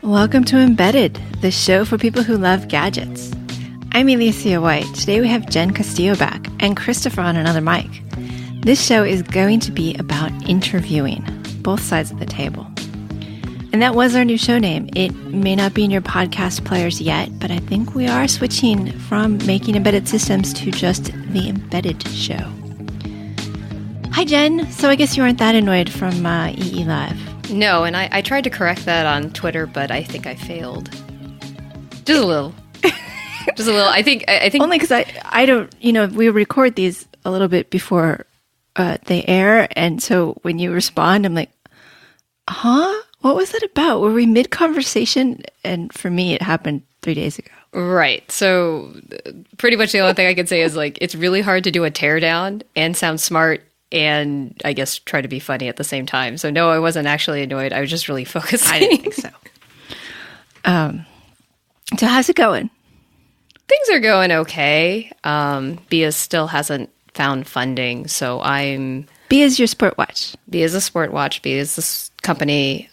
Welcome to Embedded, the show for people who love gadgets. I'm Elecia White. Today we have Jen Costillo back and Christopher on another mic. This show is going to be about interviewing, both sides of the table. And that was our new show name. It may not be in your podcast players yet, but I think we are switching from making embedded systems to just the Embedded Show. Hi, Jen. So I guess you aren't that annoyed from EE Live. No, and I tried to correct that on Twitter, but I think I failed. Just a little. Just a little. I think only because I don't, we record these a little bit before they air, and so when you respond, I'm like, huh? What was that about? Were we mid-conversation? And for me, it happened 3 days ago. Right. So pretty much the only thing I could say is like, it's really hard to do a teardown and sound smart and I guess try to be funny at the same time. So no, I wasn't actually annoyed. I was just really focusing. I didn't think so. So how's it going? Things are going okay. BIA still hasn't found funding, so BIA is your sport watch. BIA is a sport watch. BIA is this company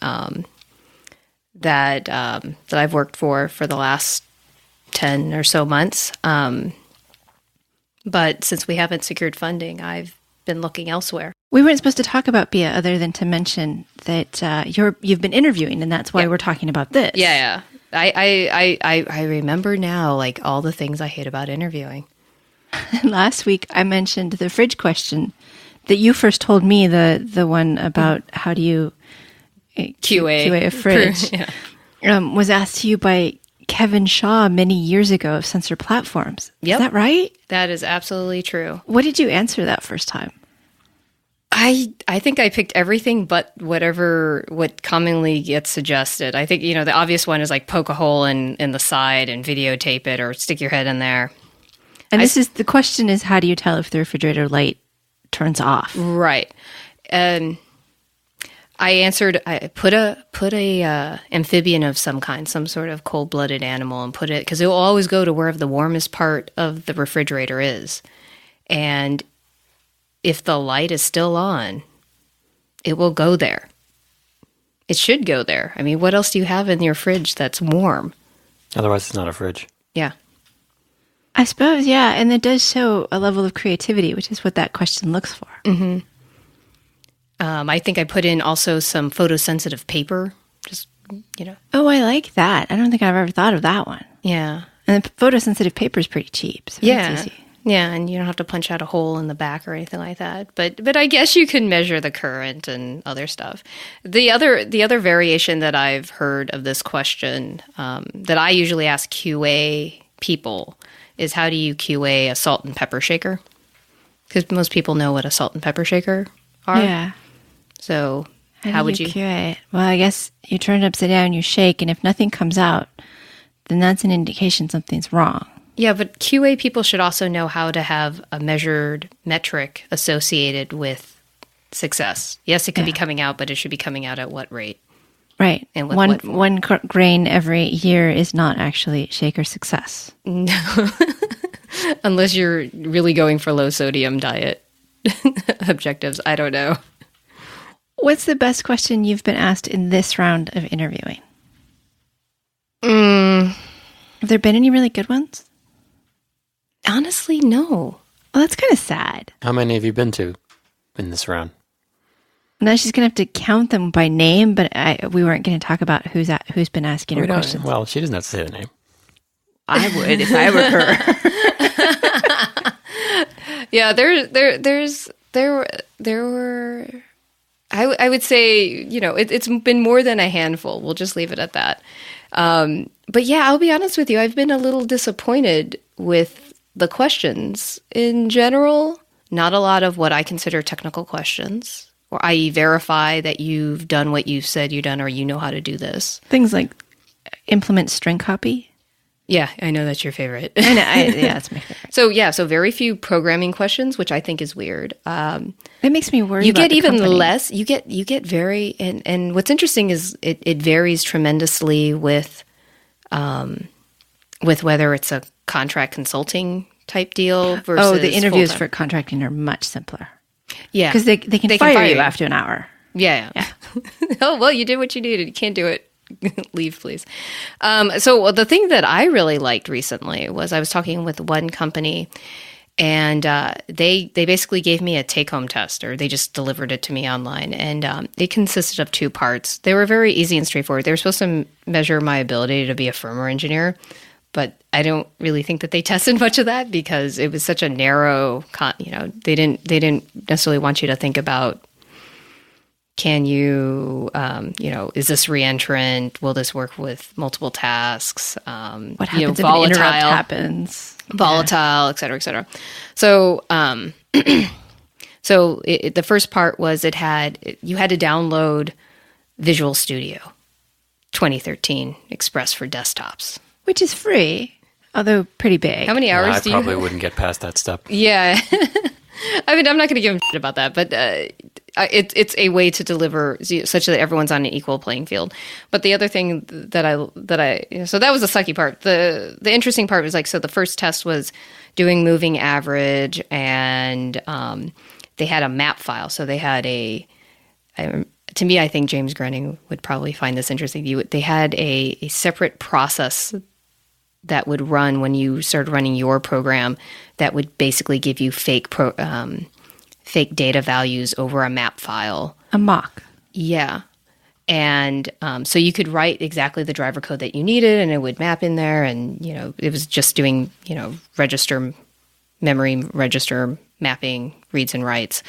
that I've worked for the last 10 or so months. But since we haven't secured funding, I've been looking elsewhere. We weren't supposed to talk about BIA other than to mention that you've been interviewing, and that's why we're talking about this. Yeah. I remember now, like, all the things I hate about interviewing. Last week, I mentioned the fridge question that you first told me, the one about how do you QA a fridge, was asked to you by Kevin Shaw many years ago of Sensor Platforms. Yep. Is that right? That is absolutely true. What did you answer that first time? I think I picked everything but what commonly gets suggested. I think, the obvious one is like poke a hole in the side and videotape it or stick your head in there. And the question is, how do you tell if the refrigerator light turns off? Right. And I answered, I put a amphibian of some kind, some sort of cold-blooded animal, and put it, because it will always go to wherever the warmest part of the refrigerator is. And if the light is still on, it will go there. It should go there. I mean, what else do you have in your fridge that's warm? Otherwise, it's not a fridge. Yeah. I suppose, yeah. And it does show a level of creativity, which is what that question looks for. Mm-hmm. I think I put in also some photosensitive paper. Just, Oh, I like that. I don't think I've ever thought of that one. Yeah. And the photosensitive paper is pretty cheap. So yeah. It's easy. Yeah, and you don't have to punch out a hole in the back or anything like that. But I guess you can measure the current and other stuff. The other variation that I've heard of this question that I usually ask QA people is, how do you QA a salt and pepper shaker? Because most people know what a salt and pepper shaker are. Yeah. So how would you QA it? Well, I guess you turn it upside down, you shake, and if nothing comes out, then that's an indication something's wrong. Yeah, but QA people should also know how to have a measured metric associated with success. Yes, it could be coming out, but it should be coming out at what rate? Right. And one grain every year is not actually shaker success. No. Unless you're really going for low sodium diet objectives. I don't know. What's the best question you've been asked in this round of interviewing? Have there been any really good ones? Honestly, no. Well, that's kind of sad. How many have you been to in this round? Now she's going to have to count them by name, but we weren't going to talk about who's been asking her questions. Well, she doesn't have to say the name. I would if I were her. Yeah, there were. I would say, it's been more than a handful. We'll just leave it at that. But yeah, I'll be honest with you. I've been a little disappointed with the questions in general. Not a lot of what I consider technical questions, or i.e. verify that you've done what you said you've done, or you know how to do this. Things like implement string copy. Yeah, I know that's your favorite. I know, yeah, it's my favorite. So very few programming questions, which I think is weird. It makes me worry. You get even less. You get very, and what's interesting is it varies tremendously with whether it's a contract consulting type deal versus the interviews full-time. for contracting are much simpler. Yeah. Because they can fire you after an hour. Yeah. Oh, well, you did what you needed. You can't do it. Leave, please. So the thing that I really liked recently was I was talking with one company, and they basically gave me a take-home test, or they just delivered it to me online. And it consisted of 2 parts. They were very easy and straightforward. They were supposed to measure my ability to be a firmware engineer, but I don't really think that they tested much of that because it was such a narrow, they didn't necessarily want you to think about, can you, is this reentrant? Will this work with multiple tasks? What happens if an interrupt happens? Volatile, et cetera, et cetera. So, the first part was you had to download Visual Studio 2013 Express for desktops. Which is free, although pretty big. How many hours do you... I probably wouldn't get past that step. Yeah. I mean, I'm not going to give them shit about that, but it's a way to deliver such that everyone's on an equal playing field. But the other thing so that was the sucky part. The interesting part was so the first test was doing moving average, and they had a map file. So they had to me, I think James Grenning would probably find this interesting. They had a separate process that would run when you started running your program that would basically give you fake data values over a map file. A mock. Yeah. And so you could write exactly the driver code that you needed, and it would map in there. And, it was just doing, memory register mapping, reads and writes.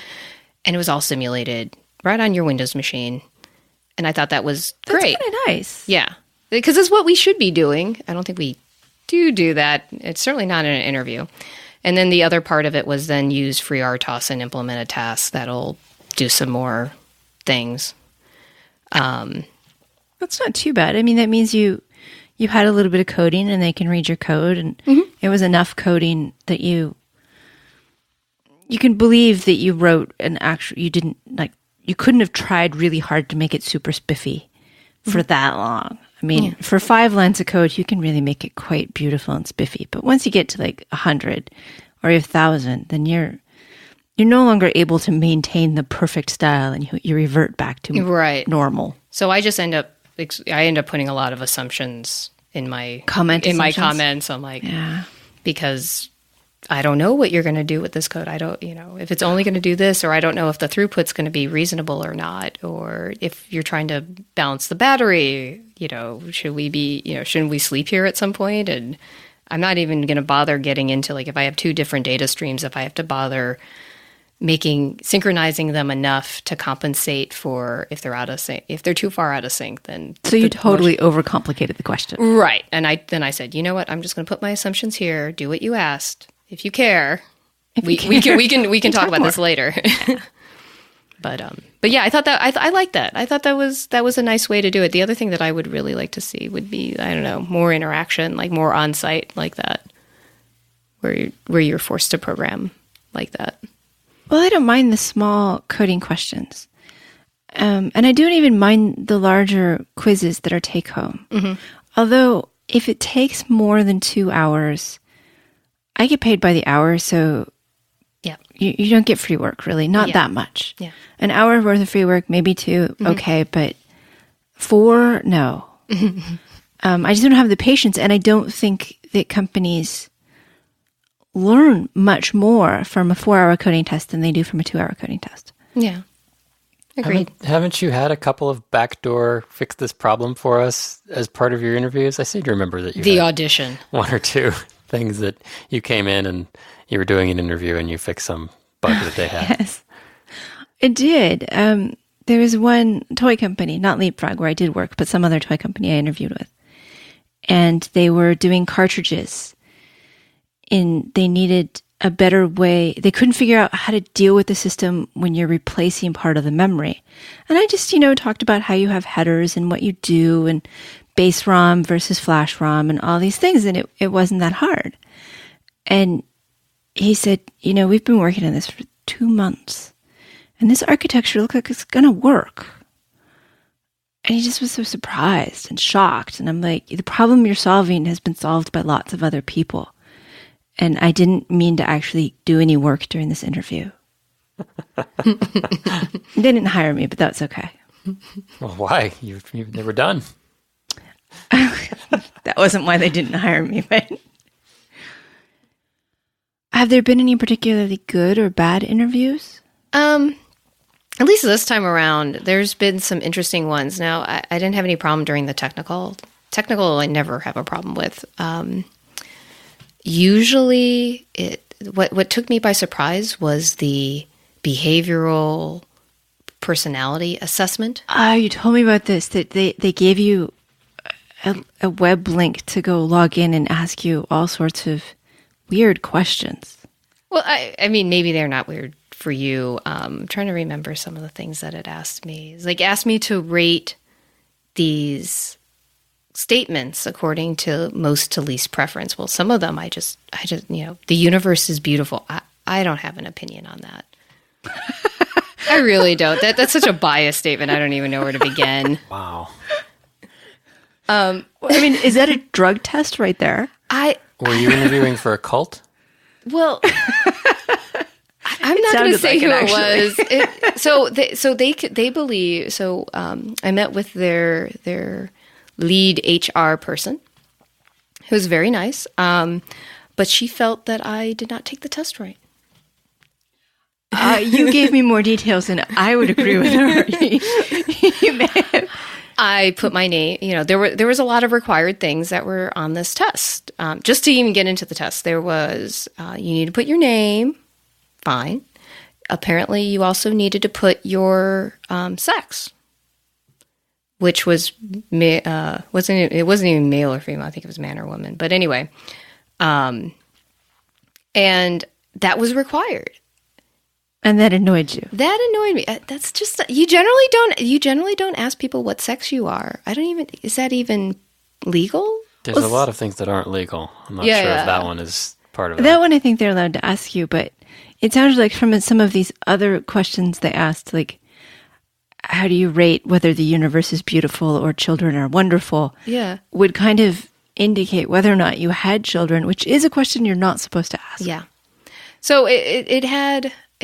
And it was all simulated right on your Windows machine. And I thought that was great. That's kind of nice. Yeah. Because it's what we should be doing. I don't think we do that. It's certainly not in an interview. And then the other part of it was then use FreeRTOS and implement a task that'll do some more things. That's not too bad. I mean, that means you had a little bit of coding and they can read your code, and it was enough coding that you can believe that you wrote you couldn't have tried really hard to make it super spiffy for that long. I mean, for 5 lines of code, you can really make it quite beautiful and spiffy. But once you get to 100 or 1,000, then you're no longer able to maintain the perfect style, and you revert back to normal. So I just end up putting a lot of assumptions in my comments. I'm like, because I don't know what you're going to do with this code. I don't, if it's only going to do this, or I don't know if the throughput's going to be reasonable or not, or if you're trying to balance the battery, shouldn't we sleep here at some point? And I'm not even going to bother getting into if I have 2 different data streams, if I have to bother synchronizing them enough to compensate for if they're out of sync. If they're too far out of sync, then so you totally overcomplicated the question, right? And I said, you know what? I'm just going to put my assumptions here. Do what you asked. If you care, we can talk about this later. But yeah, I thought that I liked that. I thought that was a nice way to do it. The other thing that I would really like to see would be, I don't know, more interaction, more on site like that, where you're forced to program like that. Well, I don't mind the small coding questions, and I don't even mind the larger quizzes that are take home. Mm-hmm. Although, if it takes more than 2 hours, I get paid by the hour, so you don't get free work, really. Not that much. Yeah. An hour worth of free work, maybe 2, okay, but 4, no. I just don't have the patience, and I don't think that companies learn much more from a 4-hour coding test than they do from a 2-hour coding test. Yeah. Agreed. Haven't you had a couple of backdoor fix this problem for us as part of your interviews? I seem to remember that you had audition 1 or 2 things that you came in and you were doing an interview and you fixed some bug that they had. Yes, I did. There was one toy company, not Leapfrog, where I did work, but some other toy company I interviewed with. And they were doing cartridges. And they needed a better way. They couldn't figure out how to deal with the system when you're replacing part of the memory. And I just, talked about how you have headers and what you do and base ROM versus flash ROM and all these things. And it wasn't that hard. And he said, we've been working on this for 2 months. And this architecture looks like it's going to work. And he just was so surprised and shocked. And I'm like, the problem you're solving has been solved by lots of other people. And I didn't mean to actually do any work during this interview. They didn't hire me, but that's okay. Well, why? They were done. That wasn't why they didn't hire me, but have there been any particularly good or bad interviews? At least this time around, there's been some interesting ones. Now, I didn't have any problem during the technical. Technical, I never have a problem with. Usually, what took me by surprise was the behavioral personality assessment. You told me about this, that they gave you a web link to go log in and ask you all sorts of weird questions. Well, I mean, maybe they're not weird for you. I'm trying to remember some of the things that it asked me. It's like asked me to rate these statements according to most to least preference. Well, some of them I just the universe is beautiful. I don't have an opinion on that. I really don't. That's such a biased statement. I don't even know where to begin. Wow. I mean, is that a drug test right there? Were you interviewing for a cult? Well, I'm not going to say who it was. They believe. So I met with their lead HR person, who was very nice, but she felt that I did not take the test right. You gave me more details, and I would agree with her. You may have. I put my name. There was a lot of required things that were on this test. Just to even get into the test, there was you need to put your name. Fine. Apparently, you also needed to put your sex, which was wasn't even male or female. I think it was man or woman. But anyway, and that was required. And that annoyed you. That annoyed me. That's just you generally don't ask people what sex you are. Is that even legal? There's a lot of things that aren't legal. I'm not sure if that one is part of it. That one I think they're allowed to ask you, but it sounded like from some of these other questions they asked, like, how do you rate whether the universe is beautiful or children are wonderful? Yeah. Would kind of indicate whether or not you had children, which is a question you're not supposed to ask. Yeah. So it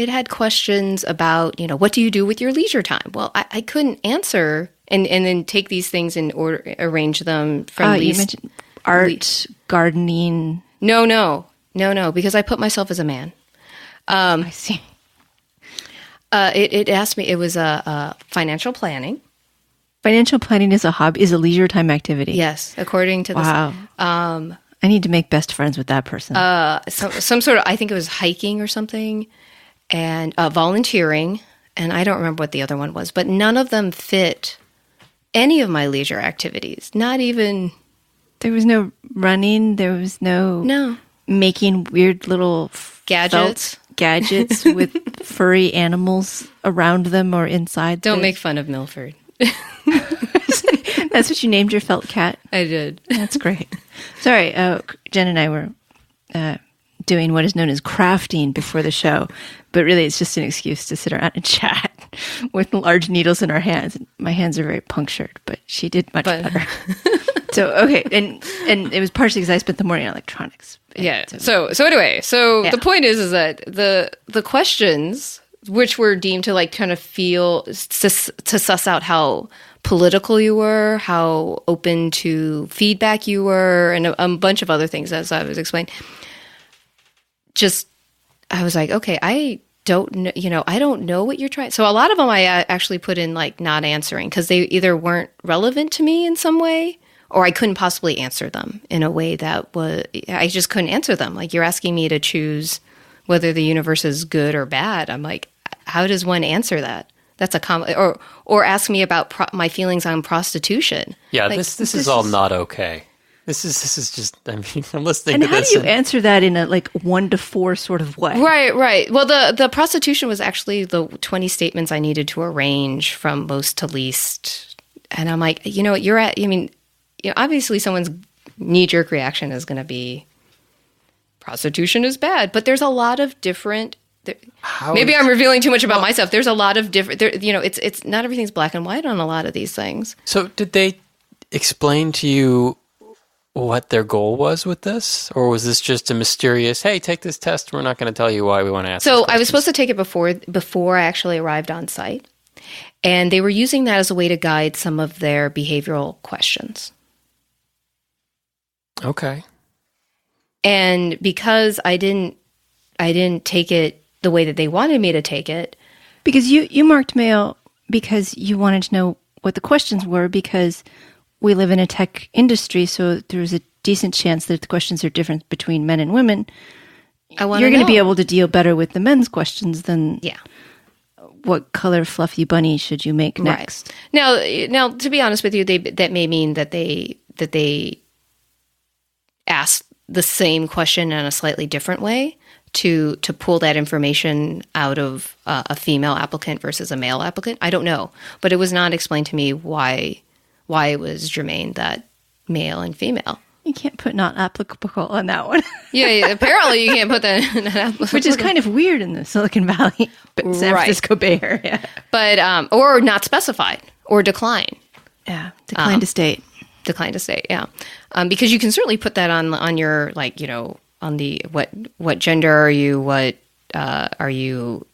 had questions about, what do you do with your leisure time? Well, I couldn't answer and then take these things and arrange them from you mentioned art, gardening. No, because I put myself as a man. I see. It asked me, it was financial planning. Financial planning is a leisure time activity. Yes, according to this. Wow. I need to make best friends with that person. Some sort of, I think it was hiking or something, and volunteering, and I don't remember what the other one was, but none of them fit any of my leisure activities. Not even. There was no running. There was no making weird little gadgets with furry animals around them or inside. Don't make fun of Milford. That's what you named your felt cat? I did. That's great. Sorry, Jen and I were doing what is known as crafting before the show, but really it's just an excuse to sit around and chat with large needles in our hands. My hands are very punctured, but she did much better. So, okay, and it was partially because I spent the morning on electronics. Yeah. So anyway, the point is that the questions, which were deemed to like kind of feel to suss out how political you were, how open to feedback you were, and a bunch of other things as I was explaining. I was like, okay, I don't know, I don't know what you're trying. So a lot of them I actually put in like not answering because they either weren't relevant to me in some way, or I couldn't possibly answer them in a way that I just couldn't answer them. Like you're asking me to choose whether the universe is good or bad. I'm like, how does one answer that? That's a or ask me about my feelings on prostitution. Yeah, like, this is all not okay. This is just. I mean, I'm listening and to this. And how do you answer that in a 1 to 4 sort of way? Right. Well, the prostitution was actually the 20 statements I needed to arrange from most to least, and I'm like, you're at. I mean, obviously, someone's knee-jerk reaction is going to be prostitution is bad, but there's a lot of different. Maybe I'm revealing too much about myself. There's a lot of different. It's not everything's black and white on a lot of these things. So, did they explain to you what their goal was with this? Or was this just a mysterious, hey, take this test, we're not going to tell you why we want to ask So I was supposed to take it before I actually arrived on site. And they were using that as a way to guide some of their behavioral questions. Okay. And because I didn't take it the way that they wanted me to take it. Because you marked male because you wanted to know what the questions were, because we live in a tech industry, so there's a decent chance that if the questions are different between men and women, you're going to be able to deal better with the men's questions than what color fluffy bunny should you make next. Right. Now, to be honest with you, that may mean that they asked the same question in a slightly different way to pull that information out of a female applicant versus a male applicant. I don't know, but it was not explained to me why it was germane that male and female. You can't put not applicable on that one. Yeah, apparently you can't put that in that applicable. Which is kind of weird in the Silicon Valley, but San Francisco Bay Area. But, or not specified, or decline. Yeah, decline to state. Decline to state, yeah. Because you can certainly put that on your, like, on the, what gender are you, what are you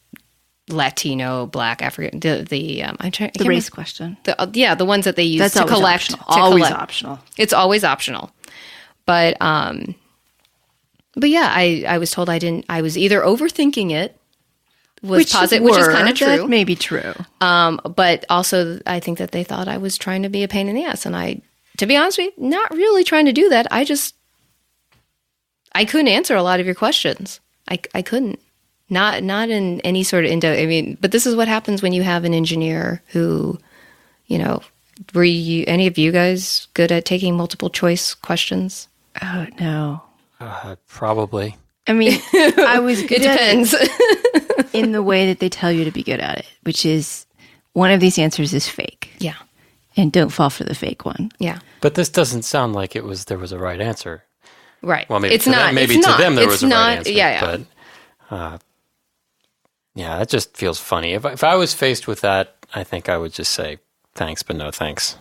Latino, Black, African, the race question. The ones that they use That's to collect. Always optional. It's always optional. But yeah, I was told I was either overthinking it, which is kind of true. That may be true. But also I think that they thought I was trying to be a pain in the ass. And to be honest with you, not really trying to do that. I couldn't answer a lot of your questions. I couldn't. Not in any sort of but this is what happens when you have an engineer who, were any of you guys good at taking multiple choice questions? Oh, no. Probably. I mean, I was good It depends. at it in the way that they tell you to be good at it, which is one of these answers is fake. Yeah. And don't fall for the fake one. Yeah. But this doesn't sound like there was a right answer. Right. Well, maybe it's not. Maybe it's to not. them there it's was a not, right answer. Yeah. But yeah, that just feels funny. If I was faced with that, I think I would just say thanks, but no thanks.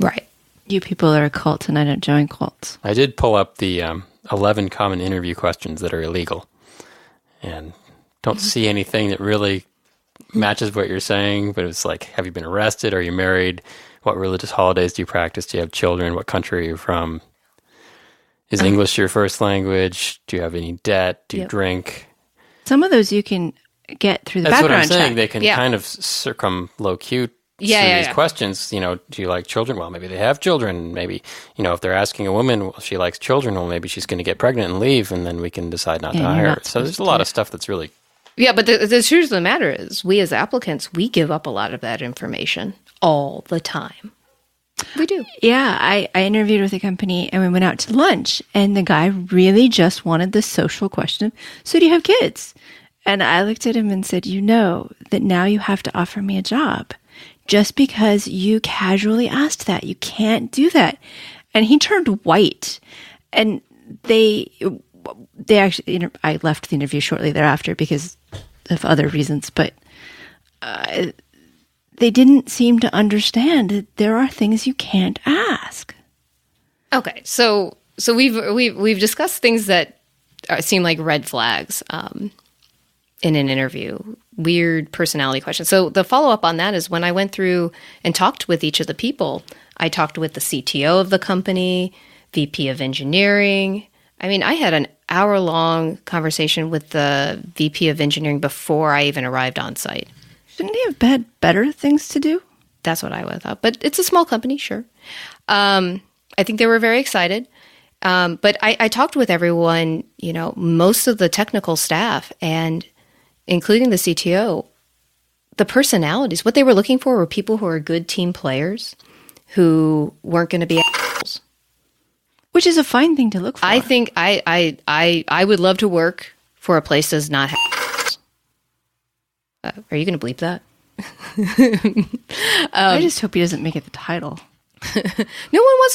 Right. You people are a cult, and I don't join cults. I did pull up the 11 common interview questions that are illegal, and don't see anything that really matches what you're saying. But it's like, have you been arrested? Are you married? What religious holidays do you practice? Do you have children? What country are you from? Is English your first language? Do you have any debt? Do you drink? Some of those you can get through the That's background what I'm saying. check. They can kind of circumlocute through these questions. Do you like children? Well, maybe they have children. Maybe, if they're asking a woman, well, she likes children, well, maybe she's going to get pregnant and leave, and then we can decide not to hire her. So there's a lot of stuff that's really... Yeah, but the truth of the matter is, we as applicants, we give up a lot of that information all the time. We do. Yeah, I interviewed with a company, and we went out to lunch, and the guy really just wanted the social question, so do you have kids? And I looked at him and said, you know that now you have to offer me a job. Just because you casually asked that. You can't do that. And he turned white. And they actually, I left the interview shortly thereafter because of other reasons, but they didn't seem to understand that there are things you can't ask. Okay, so we've discussed things that seem like red flags in an interview, weird personality questions. So the follow-up on that is when I went through and talked with each of the people, I talked with the CTO of the company, VP of engineering. I mean, I had an hour-long conversation with the VP of engineering before I even arrived on site. Shouldn't he have had better things to do? That's what I would have thought. But it's a small company, sure. I think they were very excited. But I talked with everyone, most of the technical staff, and including the CTO, the personalities. What they were looking for were people who are good team players, who weren't going to be assholes. Which is a fine thing to look for. I think I would love to work for a place that does not have assholes. Are you going to bleep that? I just hope he doesn't make it the title. No one wants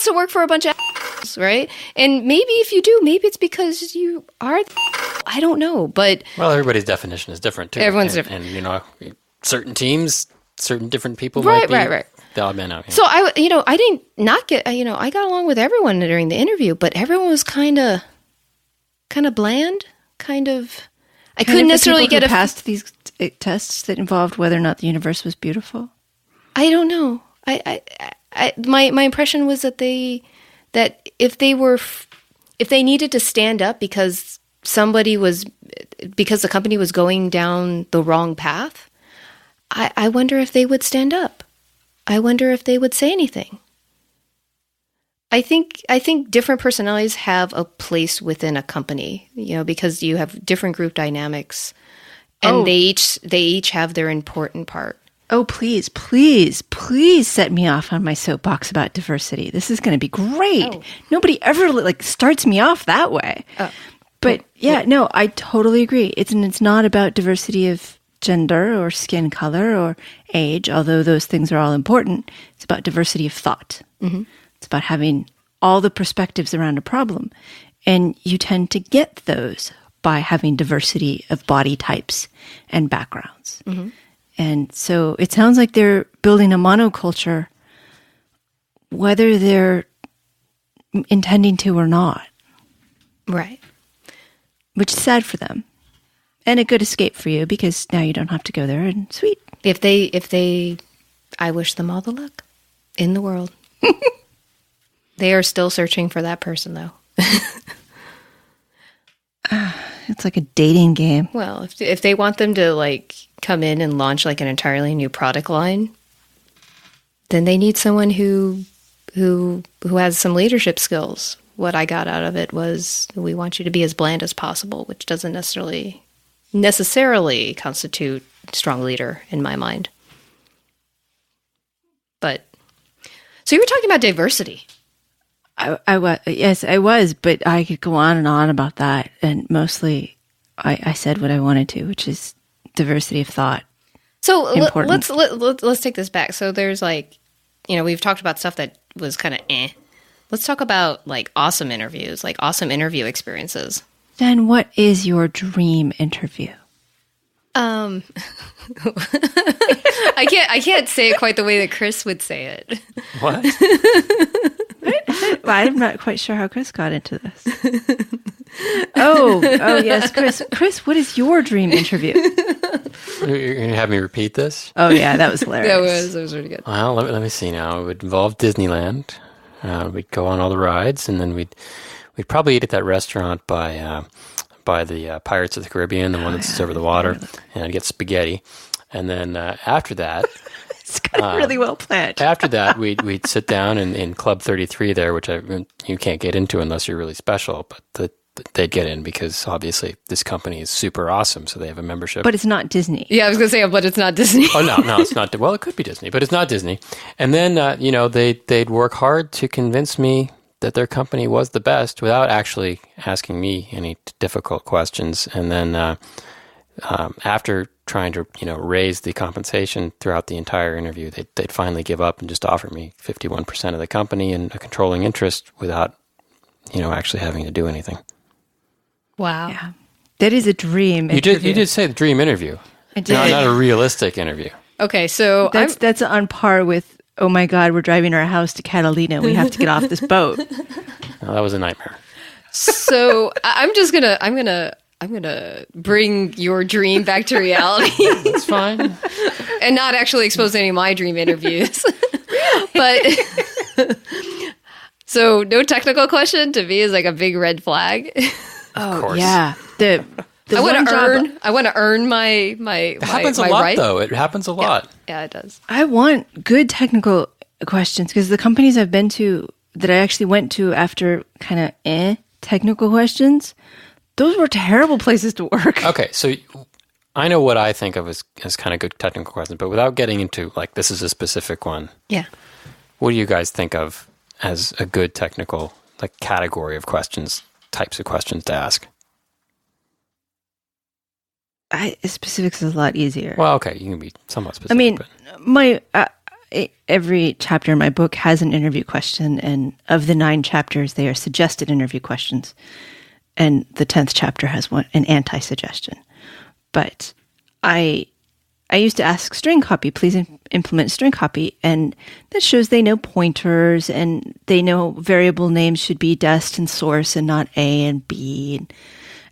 to work for a bunch of assholes, right? And maybe if you do, maybe it's because you are. I don't know, but everybody's definition is different too. Everyone's different, and certain teams, certain different people right, might be right. the odd man out. Yeah. So I didn't not get, I got along with everyone during the interview, but everyone was kind of bland, I couldn't necessarily get past these tests that involved whether or not the universe was beautiful. I don't know. My impression was that if they needed to stand up because the company was going down the wrong path, I wonder if they would stand up. I wonder if they would say anything. I think different personalities have a place within a company, because you have different group dynamics, and they each have their important part. Oh, please, please, please set me off on my soapbox about diversity. This is going to be great. Oh. Nobody ever starts me off that way. Oh. But no, I totally agree. It's not about diversity of gender or skin color or age, although those things are all important. It's about diversity of thought. Mm-hmm. It's about having all the perspectives around a problem. And you tend to get those by having diversity of body types and backgrounds. Mm-hmm. And so it sounds like they're building a monoculture, whether they're intending to or not. Right. Which is sad for them. And a good escape for you, because now you don't have to go there, and sweet. If they, I wish them all the luck in the world. They are still searching for that person, though. It's like a dating game. Well, if they want them to come in and launch an entirely new product line, then they need someone who has some leadership skills. What I got out of it was, we want you to be as bland as possible, which doesn't necessarily constitute strong leader in my mind. But so you were talking about diversity. I was, but I could go on and on about that, and mostly I said what I wanted to, which is diversity of thought. So let's take this back. So there's we've talked about stuff that was kind of Let's talk about awesome interviews, awesome interview experiences. Then what is your dream interview? I can't say it quite the way that Chris would say it. What? Well, I'm not quite sure how Chris got into this. Oh yes, Chris, what is your dream interview? You're going to have me repeat this? Oh yeah, that was hilarious. That was really good. Well, let me see now. It would involve Disneyland. We'd go on all the rides, and then we'd probably eat at that restaurant by the Pirates of the Caribbean, the one that's over the water, and I'd get spaghetti. And then after that, it's really well planned. After that, we'd sit down in Club 33 there, which you can't get into unless you're really special, but they'd get in because obviously this company is super awesome, so they have a membership. But it's not Disney. Yeah, I was going to say, but it's not Disney. Oh, no, it's not. Well, it could be Disney, but it's not Disney. And then, they'd work hard to convince me that their company was the best without actually asking me any difficult questions. And then after trying to, raise the compensation throughout the entire interview, they'd finally give up and just offer me 51% of the company and a controlling interest without, actually having to do anything. Wow. Yeah. That is a dream interview. You did say the dream interview. I did. Not a realistic interview. Okay, so that's on par with, oh my God, we're driving our house to Catalina. We have to get off this boat. No, that was a nightmare. So I'm gonna bring your dream back to reality. That's fine. And not actually expose any of my dream interviews. But so no technical question to me is a big red flag. Oh yeah. I want to earn my It happens a lot, right. though. It happens a lot. Yeah, it does. I want good technical questions because the companies I've been to that I actually went to after kind of technical questions, those were terrible places to work. Okay, so I know what I think of as kind of good technical questions, but without getting into this is a specific one. Yeah. What do you guys think of as a good technical category of questions, types of questions to ask? Specifics is a lot easier. Well, okay, you can be somewhat specific. I mean, my every chapter in my book has an interview question, and of the 9 chapters, they are suggested interview questions, and the 10th chapter has an anti-suggestion. But I I used to ask string copy, please implement string copy. And that shows they know pointers and they know variable names should be dest and source and not A and B. And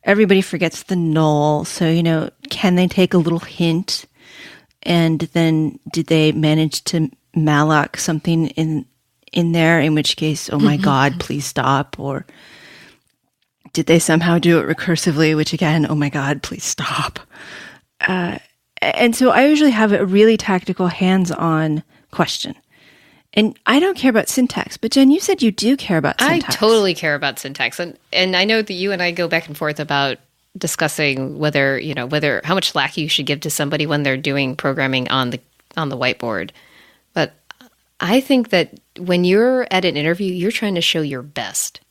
everybody forgets the null. So, can they take a little hint? And then did they manage to malloc something in there? In which case, oh my God, please stop. Or did they somehow do it recursively? Which again, oh my God, please stop. And so I usually have a really tactical hands-on question. And I don't care about syntax, but Jen, you said you do care about syntax. I totally care about syntax. And I know that you and I go back and forth about discussing whether how much slack you should give to somebody when they're doing programming on the whiteboard. But I think that when you're at an interview, you're trying to show your best.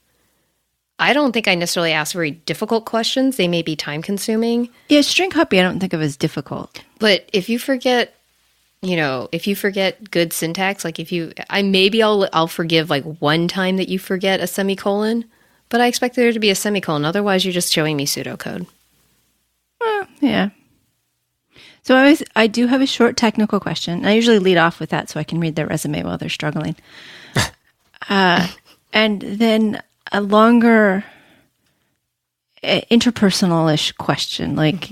I don't think I necessarily ask very difficult questions. They may be time consuming. Yeah, string copy I don't think of as difficult. But if you forget, good syntax, like I'll forgive like one time that you forget a semicolon, but I expect there to be a semicolon. Otherwise, you're just showing me pseudocode. Well, yeah. So I do have a short technical question. I usually lead off with that so I can read their resume while they're struggling. And then a longer interpersonal-ish question. Like,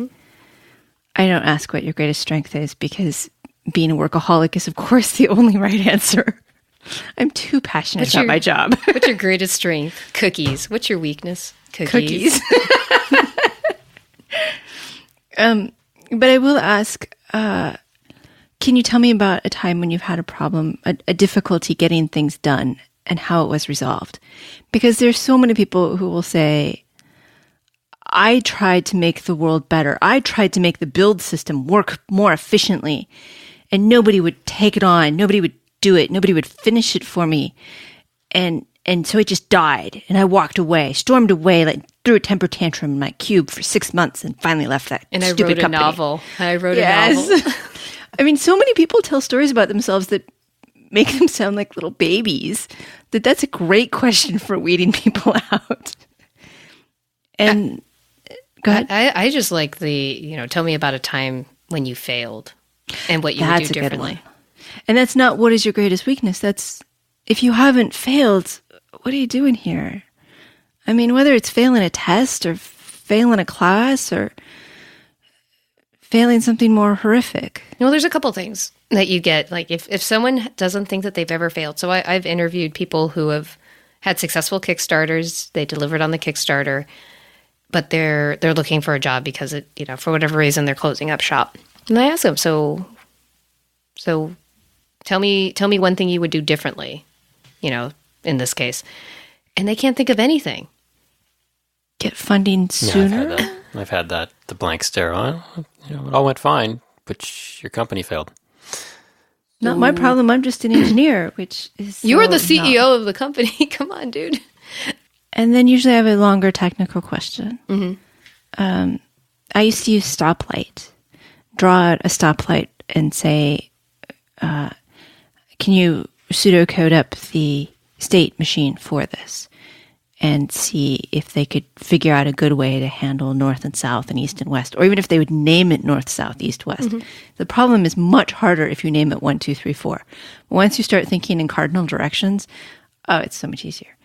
I don't ask what your greatest strength is because being a workaholic is, of course, the only right answer. I'm too passionate about my job. What's your greatest strength? Cookies. What's your weakness? Cookies. But I will ask, can you tell me about a time when you've had a problem, a difficulty getting things done and how it was resolved? Because there's so many people who will say, I tried to make the world better. I tried to make the build system work more efficiently, and nobody would take it on. Nobody would do it. Nobody would finish it for me. And so it just died. And I walked away, stormed away, like threw a temper tantrum in my cube for 6 months and finally left that and stupid company. And I wrote a novel. I mean, so many people tell stories about themselves that make them sound like little babies. That's a great question for weeding people out. And go ahead. I just like tell me about a time when you failed and what you would do differently. Good one. And that's not what is your greatest weakness. That's if you haven't failed, what are you doing here? I mean, whether it's failing a test or failing a class or failing something more horrific. Well, there's a couple things that you get. Like if someone doesn't think that they've ever failed. So I've interviewed people who have had successful Kickstarters. They delivered on the Kickstarter, but they're looking for a job because for whatever reason they're closing up shop. And I ask them, so tell me one thing you would do differently, in this case. And they can't think of anything. Get funding sooner? Yeah, I've had that. The blank stare on. It all went fine, but your company failed. Not my problem. I'm just an engineer, which is... You are the CEO of the company. Come on, dude. And then usually I have a longer technical question. Mm-hmm. I used to use stoplight. Draw out a stoplight and say, can you pseudocode up the state machine for this? And see if they could figure out a good way to handle north and south and east and west, or even if they would name it north, south, east, west. Mm-hmm. The problem is much harder if you name it 1, 2, 3, 4. Once you start thinking in cardinal directions, it's so much easier.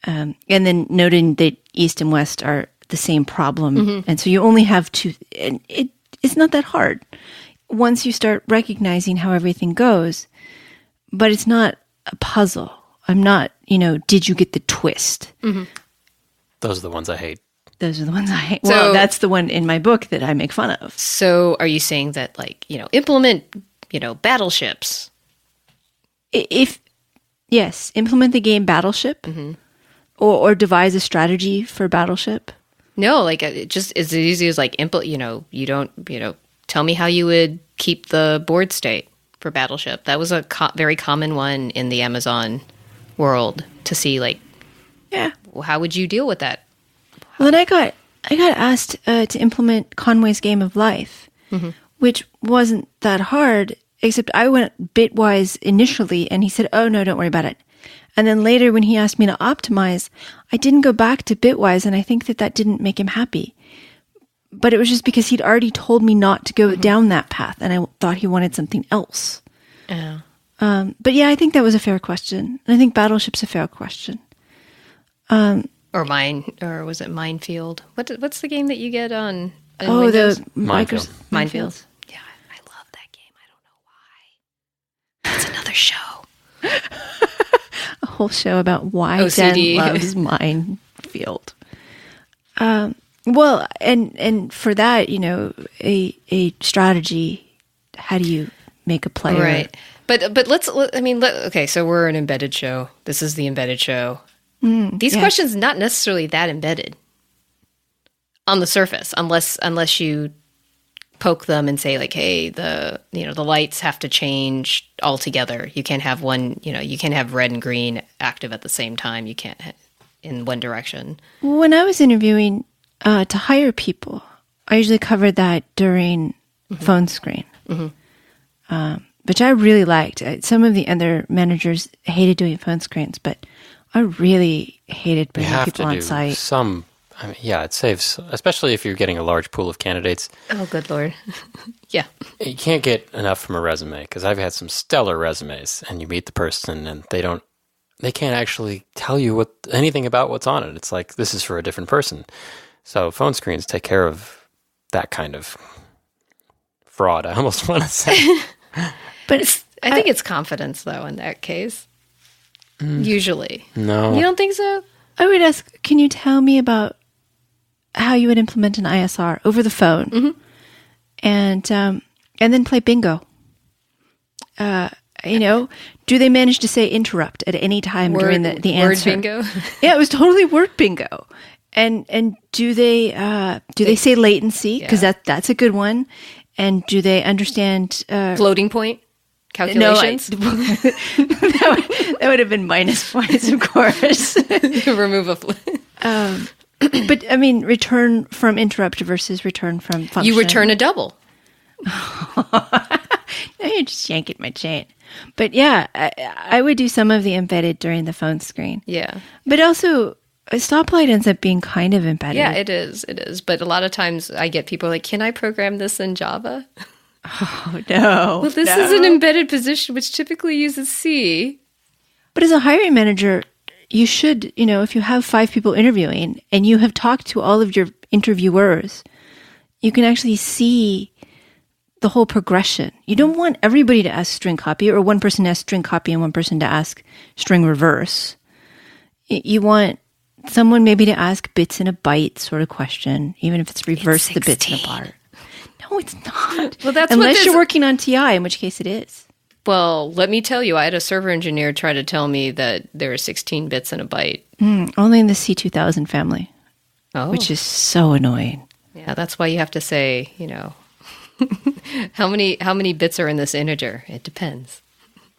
And then noting that east and west are the same problem. Mm-hmm. And so you only have two, and it's not that hard once you start recognizing how everything goes, but it's not a puzzle. I'm not, did you get the twist? Mm-hmm. Those are the ones I hate. Those are the ones I hate. Well, that's the one in my book that I make fun of. So are you saying that, implement, battleships? Yes, implement the game Battleship, mm-hmm. or devise a strategy for Battleship? No, just as easy as you don't, tell me how you would keep the board state for Battleship. That was a very common one in the Amazon world to see, how would you deal with that? Well, then I got asked to implement Conway's Game of Life, mm-hmm. which wasn't that hard, except I went bitwise initially, and he said, oh, no, don't worry about it. And then later when he asked me to optimize, I didn't go back to bitwise, and I think that didn't make him happy. but it was just because he'd already told me not to go down that path, and I thought he wanted something else. Yeah. But yeah, I think that was a fair question. And I think Battleship's a fair question. Or was it Minefield? What's the game that you get on Windows? the Minefield. Minefield. Yeah, I love that game. I don't know why. That's another show. A whole show about why OCD. Jen loves Minefield. Well, and for that, a strategy. How do you make a player? Right. But okay, so we're an embedded show. This is the embedded show. These questions not necessarily that embedded on the surface, unless you poke them and say like, hey, the lights have to change altogether. You can't have one, you can't have red and green active at the same time. You can't in one direction. When I was interviewing to hire people, I usually covered that during phone screen. Which I really liked. Some of the other managers hated doing phone screens, but I really hated bringing people on site. It saves, especially if you're getting a large pool of candidates. Oh, good Lord. Yeah. You can't get enough from a resume, because I've had some stellar resumes, and you meet the person, and they can't actually tell you anything about what's on it. It's like, this is for a different person. So phone screens take care of that kind of fraud, I almost want to say. But I think it's confidence, though, in that case. Usually. No. You don't think so? I would ask, can you tell me about how you would implement an ISR over the phone? And then play bingo. Do they manage to say interrupt at any time during the answer? Word bingo? Yeah, it was totally word bingo. And do they say latency? Because that's a good one. And do they understand floating point calculations? No, that would have been minus points, of course. Remove a. But I mean, return from interrupt versus return from function. You return a double. Now you're just yanking my chain. But yeah, I would do some of the embedded during the phone screen. Yeah, but also. A stoplight ends up being kind of embedded. Yeah, it is. It is. But a lot of times I get people like, can I program this in Java? Oh, no. Well, this is an embedded position, which typically uses C. But as a hiring manager, you should, if you have 5 people interviewing and you have talked to all of your interviewers, you can actually see the whole progression. You don't want everybody to ask string copy, or one person to ask string copy and one person to ask string reverse. You want someone maybe to ask bits in a byte sort of question, even if it's reverse the bits in a bar. No, it's not. Well, that's unless you're working on TI, in which case it is. Well, let me tell you, I had a server engineer try to tell me that there are 16 bits in a byte. Only in the C2000 family, which is so annoying. Yeah, that's why you have to say, how many bits are in this integer? It depends.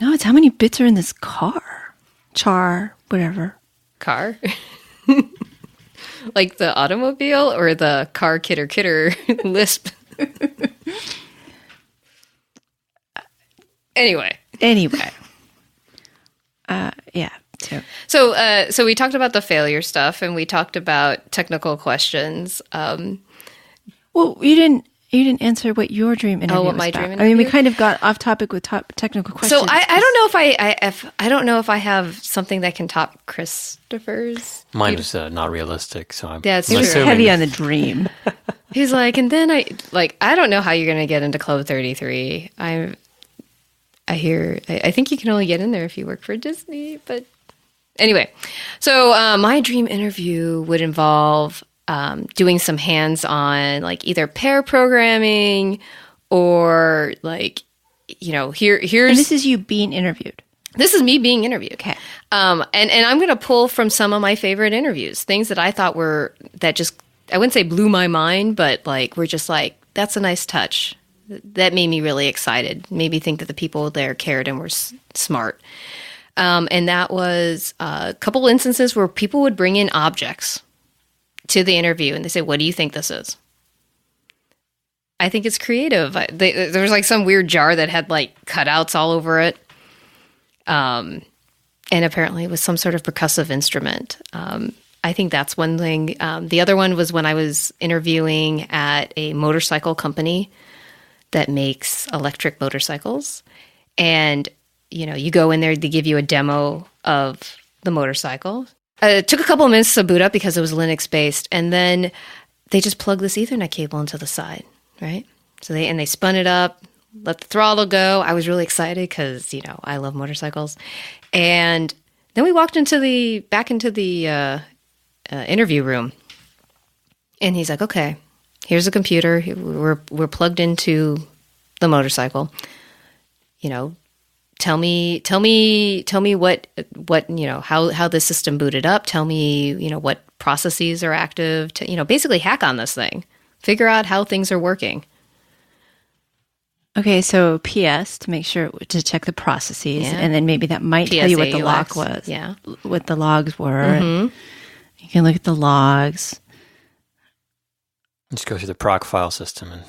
No, it's how many bits are in this char, whatever. Car? Like the automobile or the car kitter Lisp? Anyway. Yeah. So we talked about the failure stuff, and we talked about technical questions. Well, you didn't answer what your dream interview was what my about. dream interview? I mean, we kind of got off topic with technical questions. So I don't know I don't know if I have something that can top Christopher's. Mine was not realistic, so I'm That's It was true. heavy on the dream. He's like, and then I don't know how you're going to get into Club 33. I think you can only get in there if you work for Disney, but anyway. So my dream interview would involve doing some hands-on, like either pair programming or like, here's... And this is you being interviewed. This is me being interviewed. Okay. And I'm going to pull from some of my favorite interviews, things that I thought I wouldn't say blew my mind, but were just like, that's a nice touch. That made me really excited. Made me think that the people there cared and were smart. And that was a couple instances where people would bring in objects to the interview and they say, what do you think this is? I think it's creative. There was some weird jar that had cutouts all over it. And apparently it was some sort of percussive instrument. I think that's one thing. The other one was when I was interviewing at a motorcycle company that makes electric motorcycles. And, you go in there, they give you a demo of the motorcycle. It took a couple of minutes to boot up because it was Linux-based. And then they just plugged this Ethernet cable into the side, right? So they spun it up, let the throttle go. I was really excited because, I love motorcycles. And then we walked back into the interview room. And he's like, okay, here's a computer. We're plugged into the motorcycle. Tell me what how the system booted up. Tell me, what processes are active. Basically hack on this thing. Figure out how things are working. Okay, so PS to make sure to check the processes, and then maybe that might tell you what the log was. Yeah, what the logs were. Mm-hmm. You can look at the logs. Just go through the proc file system and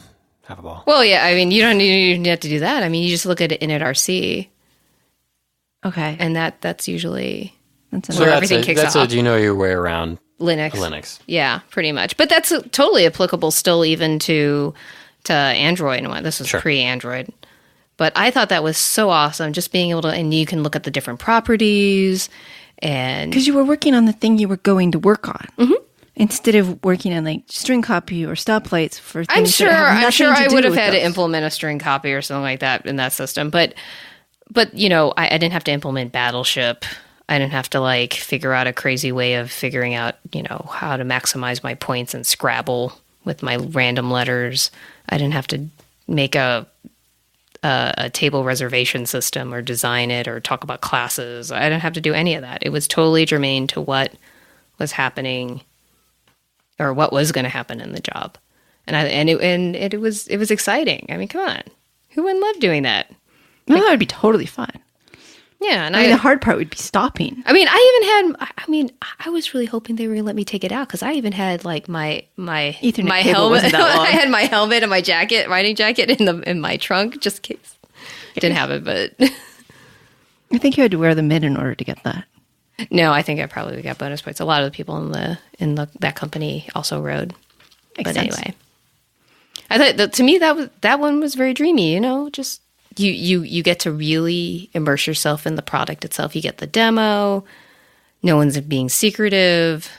have a ball. Well, yeah, I mean, you don't even have to do that. I mean, you just look at it initRC. Okay. And that's usually that's where everything kicks off. That's your way around Linux. Yeah, pretty much. But that's totally applicable still even to Android. And this was pre-Android. But I thought that was so awesome, just being able to, and you can look at the different properties and... Because you were working on the thing you were going to work on. Mm-hmm. Instead of working on like string copy or stoplights for things I'm sure I would have had those. to implement a string copy or something like that in that system. But I didn't have to implement Battleship. I didn't have to figure out a crazy way of figuring out, how to maximize my points in Scrabble with my random letters. I didn't have to make a table reservation system or design it or talk about classes. I didn't have to do any of that. It was totally germane to what was happening or what was going to happen in the job. And it was exciting. I mean, come on. Who wouldn't love doing that? No, that would be totally fun. Yeah, and the hard part would be stopping. I was really hoping they were going to let me take it out because I even had my Ethernet my cable helmet. wasn't that long. I had my helmet and my riding jacket in my trunk just in case. Didn't have it, but I think you had to wear the mid in order to get that. No, I think I probably got bonus points. A lot of the people in that company also rode. Makes sense. Anyway, I thought to me that one was very dreamy. Just. You get to really immerse yourself in the product itself. You get the demo. No one's being secretive.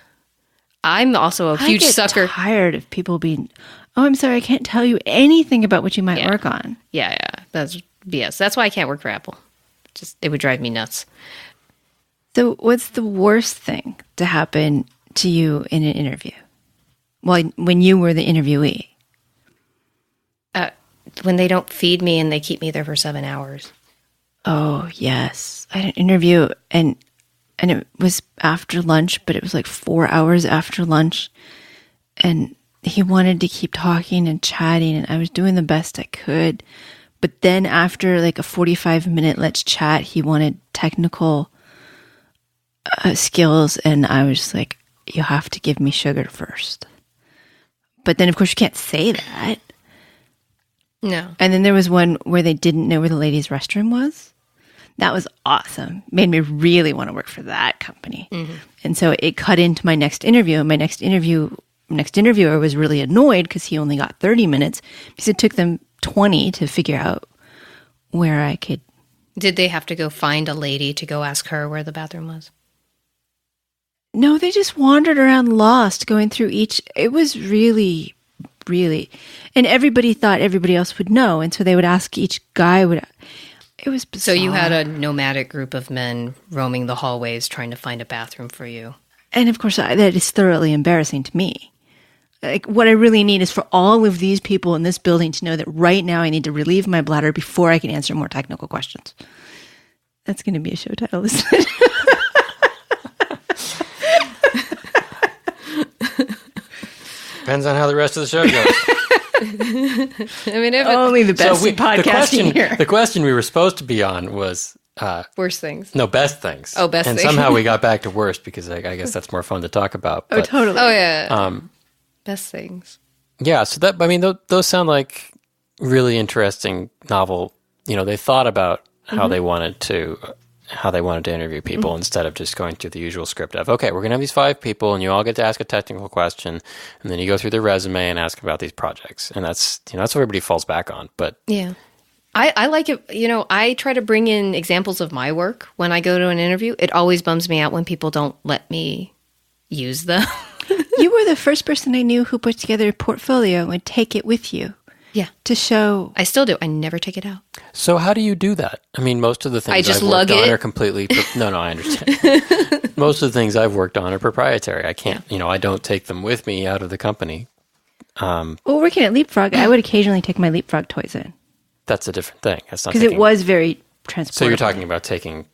I'm also a huge sucker. I'm tired of people being, I'm sorry, I can't tell you anything about what you might work on. Yeah. That's BS. That's why I can't work for Apple. It would drive me nuts. So what's the worst thing to happen to you in an interview? Well, when you were the interviewee? When they don't feed me and they keep me there for 7 hours. Oh, yes. I had an interview and it was after lunch, but it was 4 hours after lunch. And he wanted to keep talking and chatting and I was doing the best I could. But then after a 45-minute let's chat, he wanted technical skills and I was just like, you have to give me sugar first. But then, of course, you can't say that. No. And then there was one where they didn't know where the ladies' restroom was. That was awesome. Made me really want to work for that company. Mm-hmm. And so it cut into my next interview. My next interviewer was really annoyed because he only got 30 minutes because it took them 20 to figure out where I could. Did they have to go find a lady to go ask her where the bathroom was? No, they just wandered around lost going through each. It was really... and everybody thought everybody else would know, and so they would ask each guy. It was bizarre. So you had a nomadic group of men roaming the hallways trying to find a bathroom for you. And of course, that is thoroughly embarrassing to me. What I really need is for all of these people in this building to know that right now I need to relieve my bladder before I can answer more technical questions. That's going to be a show title, isn't it? Depends on how the rest of the show goes. I mean, only the best podcasting here. The question we were supposed to be on was... worst things. No, best things. Oh, best things. And somehow we got back to worst because I guess that's more fun to talk about. But, totally. Oh, yeah. Best things. Yeah, so those sound like really interesting novel. They thought about how they wanted to how they wanted to interview people instead of just going through the usual script of, okay, we're going to have these 5 people and you all get to ask a technical question and then you go through their resume and ask about these projects. And that's what everybody falls back on. But yeah, I like it. I try to bring in examples of my work when I go to an interview. It always bums me out when people don't let me use them. You were the first person I knew who put together a portfolio and take it with you. Yeah. To show. I still do. I never take it out. So how do you do that? I mean, most of the things I just I've worked lug on it. are completely... No, I understand. Most of the things I've worked on are proprietary. I can't, I don't take them with me out of the company. Well, working at Leapfrog, I would occasionally take my Leapfrog toys in. That's a different thing. That's not because it was very transportable. So you're talking about taking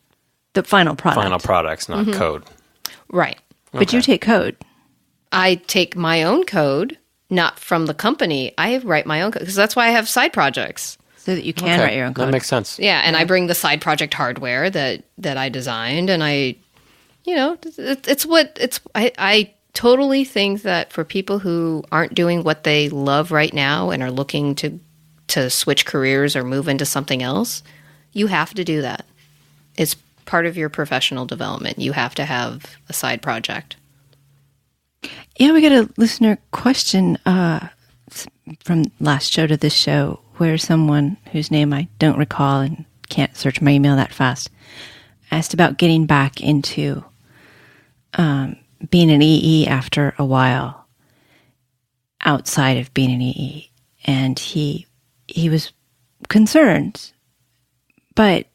the final product. Final products, not code. Right. But you take code. I take my own code, not from the company. I write my own code because that's why I have side projects. So that you can write your own code. That makes sense. Yeah, and I bring the side project hardware that I designed, and I totally think that for people who aren't doing what they love right now and are looking to switch careers or move into something else, you have to do that. It's part of your professional development. You have to have a side project. Yeah, we got a listener question from last show to this show where someone whose name I don't recall and can't search my email that fast asked about getting back into being an EE after a while outside of being an EE. And he was concerned, but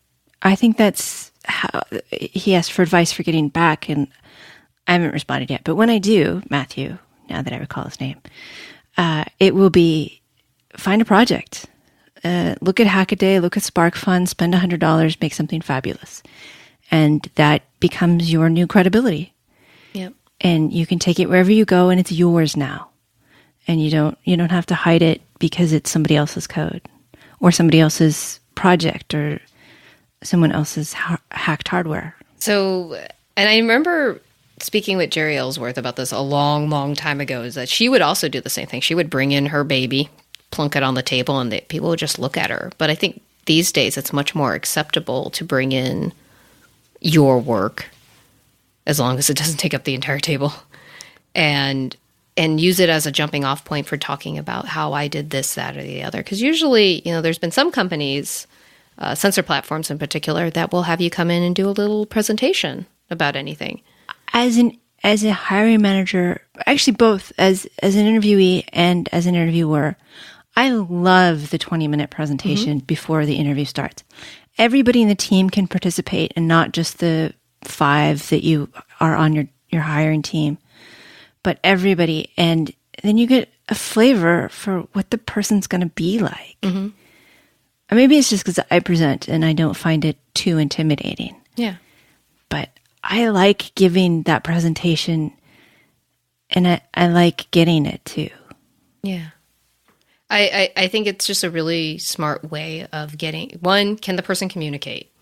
I think that's how he asked for advice for getting back, and I haven't responded yet. But when I do, Matthew, now that I recall his name, it will be find a project. Look at Hackaday, look at Spark Fund, spend $100, make something fabulous. And that becomes your new credibility. Yep. And you can take it wherever you go, and it's yours now. And you don't have to hide it because it's somebody else's code or somebody else's project or someone else's hacked hardware. So, and I remember speaking with Jerry Ellsworth about this a long, long time ago, is that she would also do the same thing. She would bring in her baby, plunk it on the table, and people would just look at her. But I think these days it's much more acceptable to bring in your work, as long as it doesn't take up the entire table, and use it as a jumping off point for talking about how I did this, that, or the other. Because usually, there's been some companies, sensor platforms in particular, that will have you come in and do a little presentation about anything. As a hiring manager, actually both as an interviewee and as an interviewer, I love the 20-minute presentation before the interview starts. Everybody in the team can participate, and not just the 5 that you are on your hiring team, but everybody. And then you get a flavor for what the person's going to be like. Mm-hmm. And maybe it's just because I present and I don't find it too intimidating. Yeah. But I like giving that presentation, and I like getting it too. Yeah. I think it's just a really smart way of getting, one, can the person communicate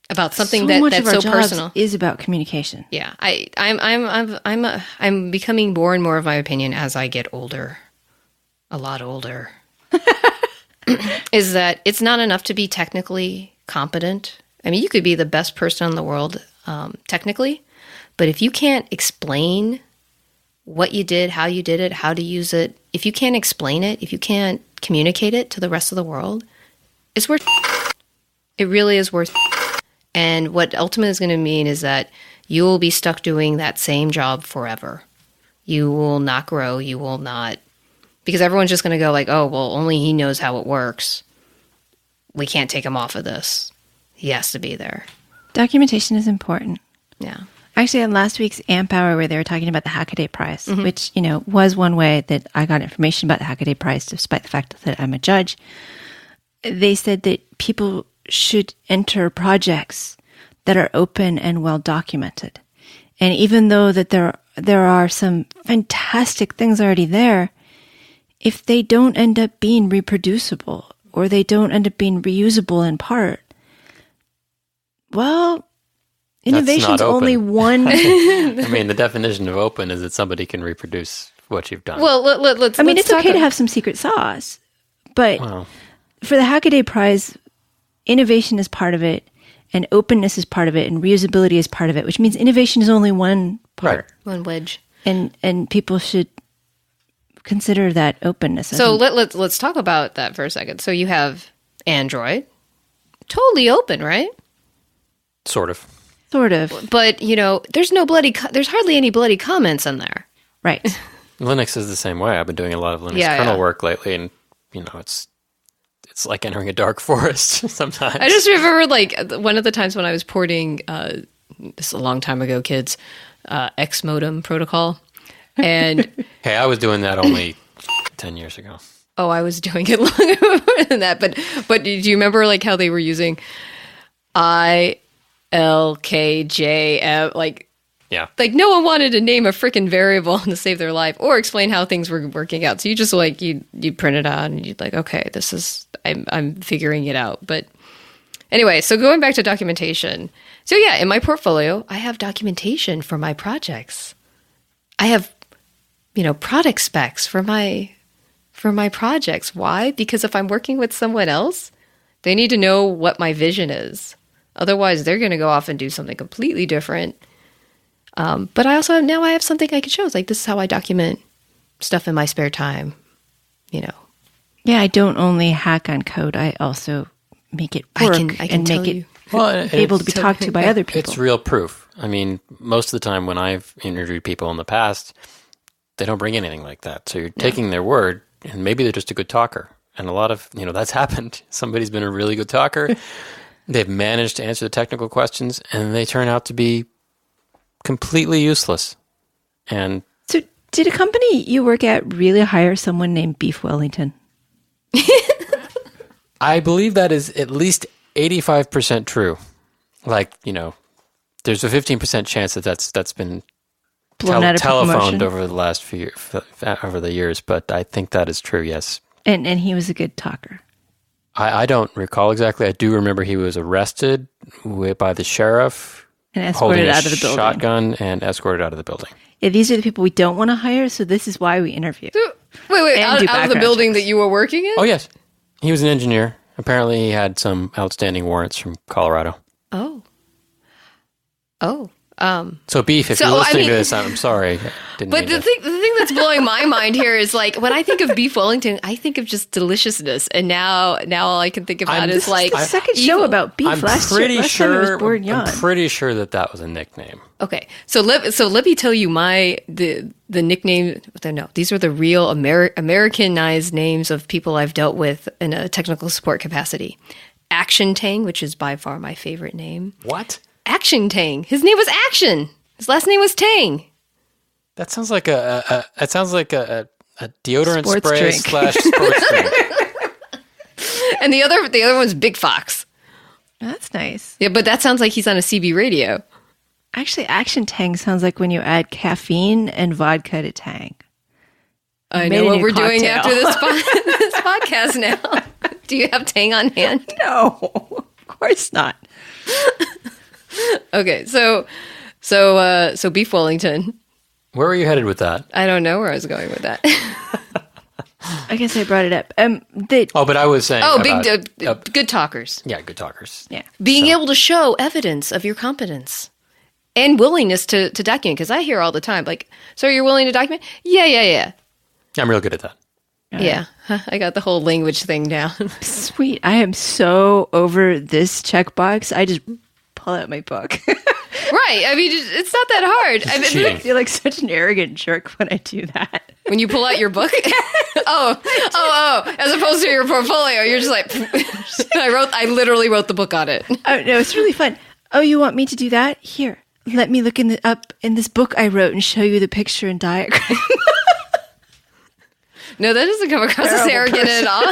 about something that's so personal? Is about communication. Yeah. I'm becoming more and more of my opinion as I get older, a lot older, is that it's not enough to be technically competent. I mean, you could be the best person in the world technically, but if you can't explain what you did, how you did it, how to use it, if you can't explain it, if you can't communicate it to the rest of the world, it's worth it really is worth and what ultimately is going to mean is that you will be stuck doing that same job forever. You will not grow, you will not, because everyone's just going to go like, oh, well, only he knows how it works. We can't take him off of this. He has to be there. Documentation is important. Yeah. Actually, on last week's AMP Hour, where they were talking about the Hackaday Prize, which, was one way that I got information about the Hackaday Prize, despite the fact that I'm a judge, they said that people should enter projects that are open and well documented. And even though that there are some fantastic things already there, if they don't end up being reproducible or they don't end up being reusable in part, well, innovation's only one. I mean, the definition of open is that somebody can reproduce what you've done. Well, let's. It's okay to have some secret sauce, but for the Hackaday Prize, innovation is part of it, and openness is part of it, and reusability is part of it, which means innovation is only one part. Right. One wedge. And people should consider that openness. So let's talk about that for a second. So you have Android, totally open, right? Sort of. Sort of. But, there's there's hardly any bloody comments in there. Right. Linux is the same way. I've been doing a lot of Linux kernel work lately, and it's like entering a dark forest sometimes. I just remember one of the times when I was porting, this is a long time ago, kids, X modem protocol. And hey, I was doing that only 10 years ago. Oh, I was doing it longer before than that. But do you remember how they were using ILKJM? Yeah. No one wanted to name a freaking variable to save their life or explain how things were working out. So you just you print it out and you'd okay, this is, I'm figuring it out. But anyway, so going back to documentation. So yeah, in my portfolio, I have documentation for my projects. I have, product specs for my projects. Why? Because if I'm working with someone else, they need to know what my vision is. Otherwise, they're going to go off and do something completely different. But I also now I have something I can show. It's this is how I document stuff in my spare time. Yeah, I don't only hack on code. I also make it work I can and tell make you. it able to be talked to by other people. It's real proof. I mean, most of the time when I've interviewed people in the past, they don't bring anything like that. So you're taking their word, and maybe they're just a good talker. And a lot of, that's happened. Somebody's been a really good talker. They've managed to answer the technical questions, and they turn out to be completely useless. And so did a company you work at really hire someone named Beef Wellington? I believe that is at least 85% true. There's a 15% chance that's been telephoned over the last over the years, but I think that is true. Yes, and he was a good talker. I don't recall exactly. I do remember he was arrested by the sheriff and escorted out of the building, shotgun, and escorted out of the building. Yeah, these are the people we don't want to hire, so this is why we interview. Wait, out of the building that you were working in? Oh yes, he was an engineer. Apparently, he had some outstanding warrants from Colorado. So Beef, if you're listening to this, I'm sorry. But the thing that's blowing my mind here is when I think of Beef Wellington, I think of just deliciousness, and now all I can think about is the second show about beef last time I was born young. I'm pretty sure that was a nickname. Okay, so let me tell you the nickname. No, these are the real Americanized names of people I've dealt with in a technical support capacity. Action Tang, which is by far my favorite name. What? Action Tang. His name was Action. His last name was Tang. That sounds like a deodorant sports spray drink. / sports drink. And the other one's Big Fox. That's nice. Yeah, but that sounds like he's on a CB radio. Actually, Action Tang sounds like when you add caffeine and vodka to Tang. I know what we're doing after this podcast now. Do you have Tang on hand? No, of course not. Okay, so Beef Wellington. Where were you headed with that? I don't know where I was going with that. I guess I brought it up. But I was saying. Good talkers. Yeah, good talkers. Yeah, being able to show evidence of your competence and willingness to document. Because I hear all the time, so you're willing to document? Yeah. I'm real good at that. Yeah, I got the whole language thing down. Sweet. I am so over this checkbox. I just pull out my book. Right. I mean, it's not that hard. I feel like such an arrogant jerk when I do that. When you pull out your book? Oh. As opposed to your portfolio, you're just like, I literally wrote the book on it. Oh, no, it's really fun. Oh, you want me to do that? Here, let me look up in this book I wrote and show you the picture and diagram. No, that doesn't come across as arrogant at all.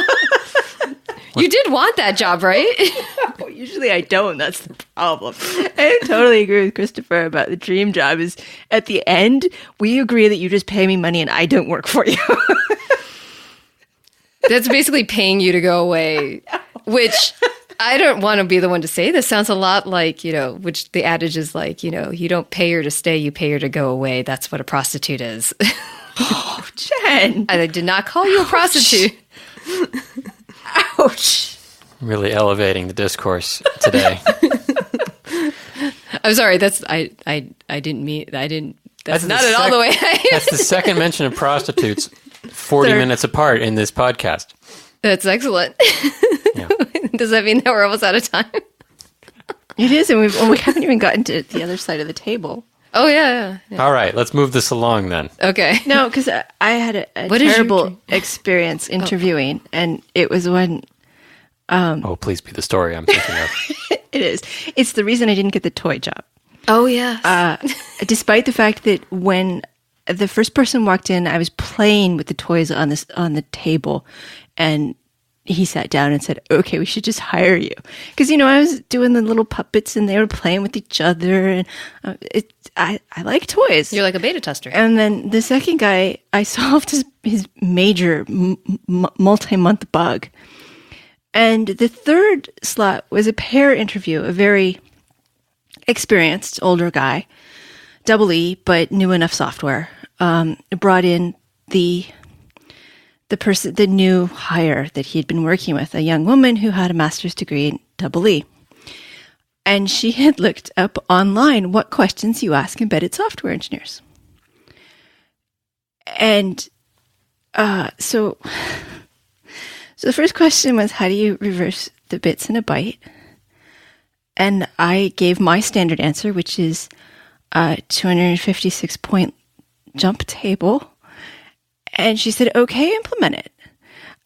You did want that job, right? No, usually I don't. That's the problem. I totally agree with Christopher about the dream job is at the end, we agree that you just pay me money and I don't work for you. That's basically paying you to go away, which I don't want to be the one to say. This sounds a lot like, which the adage is like, you don't pay her to stay, you pay her to go away. That's what a prostitute is. Oh, Jen. I did not call you a prostitute. Ouch. Really elevating the discourse today. I'm sorry. I didn't mean. I didn't. That's not at all the way. That's the second mention of prostitutes 40 minutes apart in this podcast. That's excellent. Yeah. Does that mean that we're almost out of time? It is, and we haven't even gotten to the other side of the table. Oh, yeah. All right, let's move this along then. Okay. No, because I had a terrible experience interviewing, and it was when... oh, please be the story I'm thinking of. It is. It's the reason I didn't get the toy job. Oh, yeah. Despite the fact that when the first person walked in, I was playing with the toys on the table, and he sat down and said, "Okay, we should just hire you." Because, I was doing the little puppets and they were playing with each other. And I like toys. You're like a beta tester. And then the second guy, I solved his major multi-month bug. And the third slot was a pair interview, a very experienced older guy, double E, but knew enough software. Brought in the new hire that he had been working with, a young woman who had a master's degree in double E. And she had looked up online what questions you ask embedded software engineers. And so the first question was, how do you reverse the bits in a byte? And I gave my standard answer, which is a 256-point jump table. And she said, "Okay, implement it."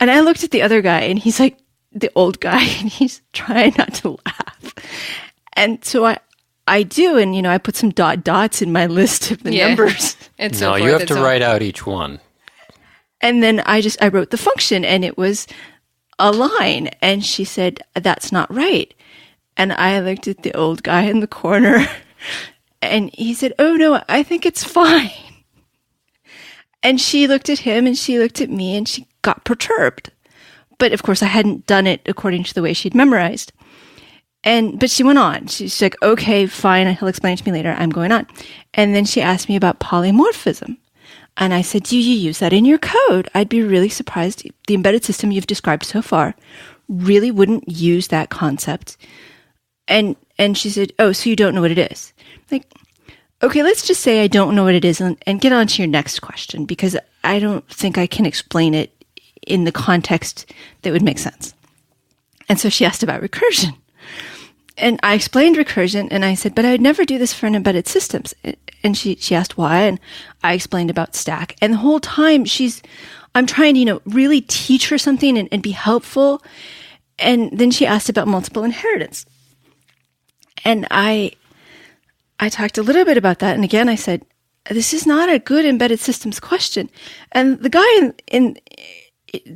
And I looked at the other guy, and he's like the old guy, and he's trying not to laugh. And so I do, and I put some dots in my list of the numbers. And so you have to write out each one. And then I wrote the function, and it was a line. And she said, "That's not right." And I looked at the old guy in the corner, and he said, "Oh no, I think it's fine." And she looked at him, and she looked at me, and she got perturbed. But of course, I hadn't done it according to the way she'd memorized. But she went on. She's like, "Okay, fine. He'll explain it to me later. I'm going on." And then she asked me about polymorphism. And I said, "Do you use that in your code? I'd be really surprised. The embedded system you've described so far really wouldn't use that concept." And she said, "Oh, so you don't know what it is?" Like, okay, let's just say I don't know what it is and get on to your next question, because I don't think I can explain it in the context that would make sense. And so she asked about recursion. And I explained recursion, and I said, "But I would never do this for an embedded systems." And she asked why, and I explained about stack. And the whole time I'm trying to, really teach her something and be helpful. And then she asked about multiple inheritance. And I talked a little bit about that. And again, I said, "This is not a good embedded systems question." And the guy in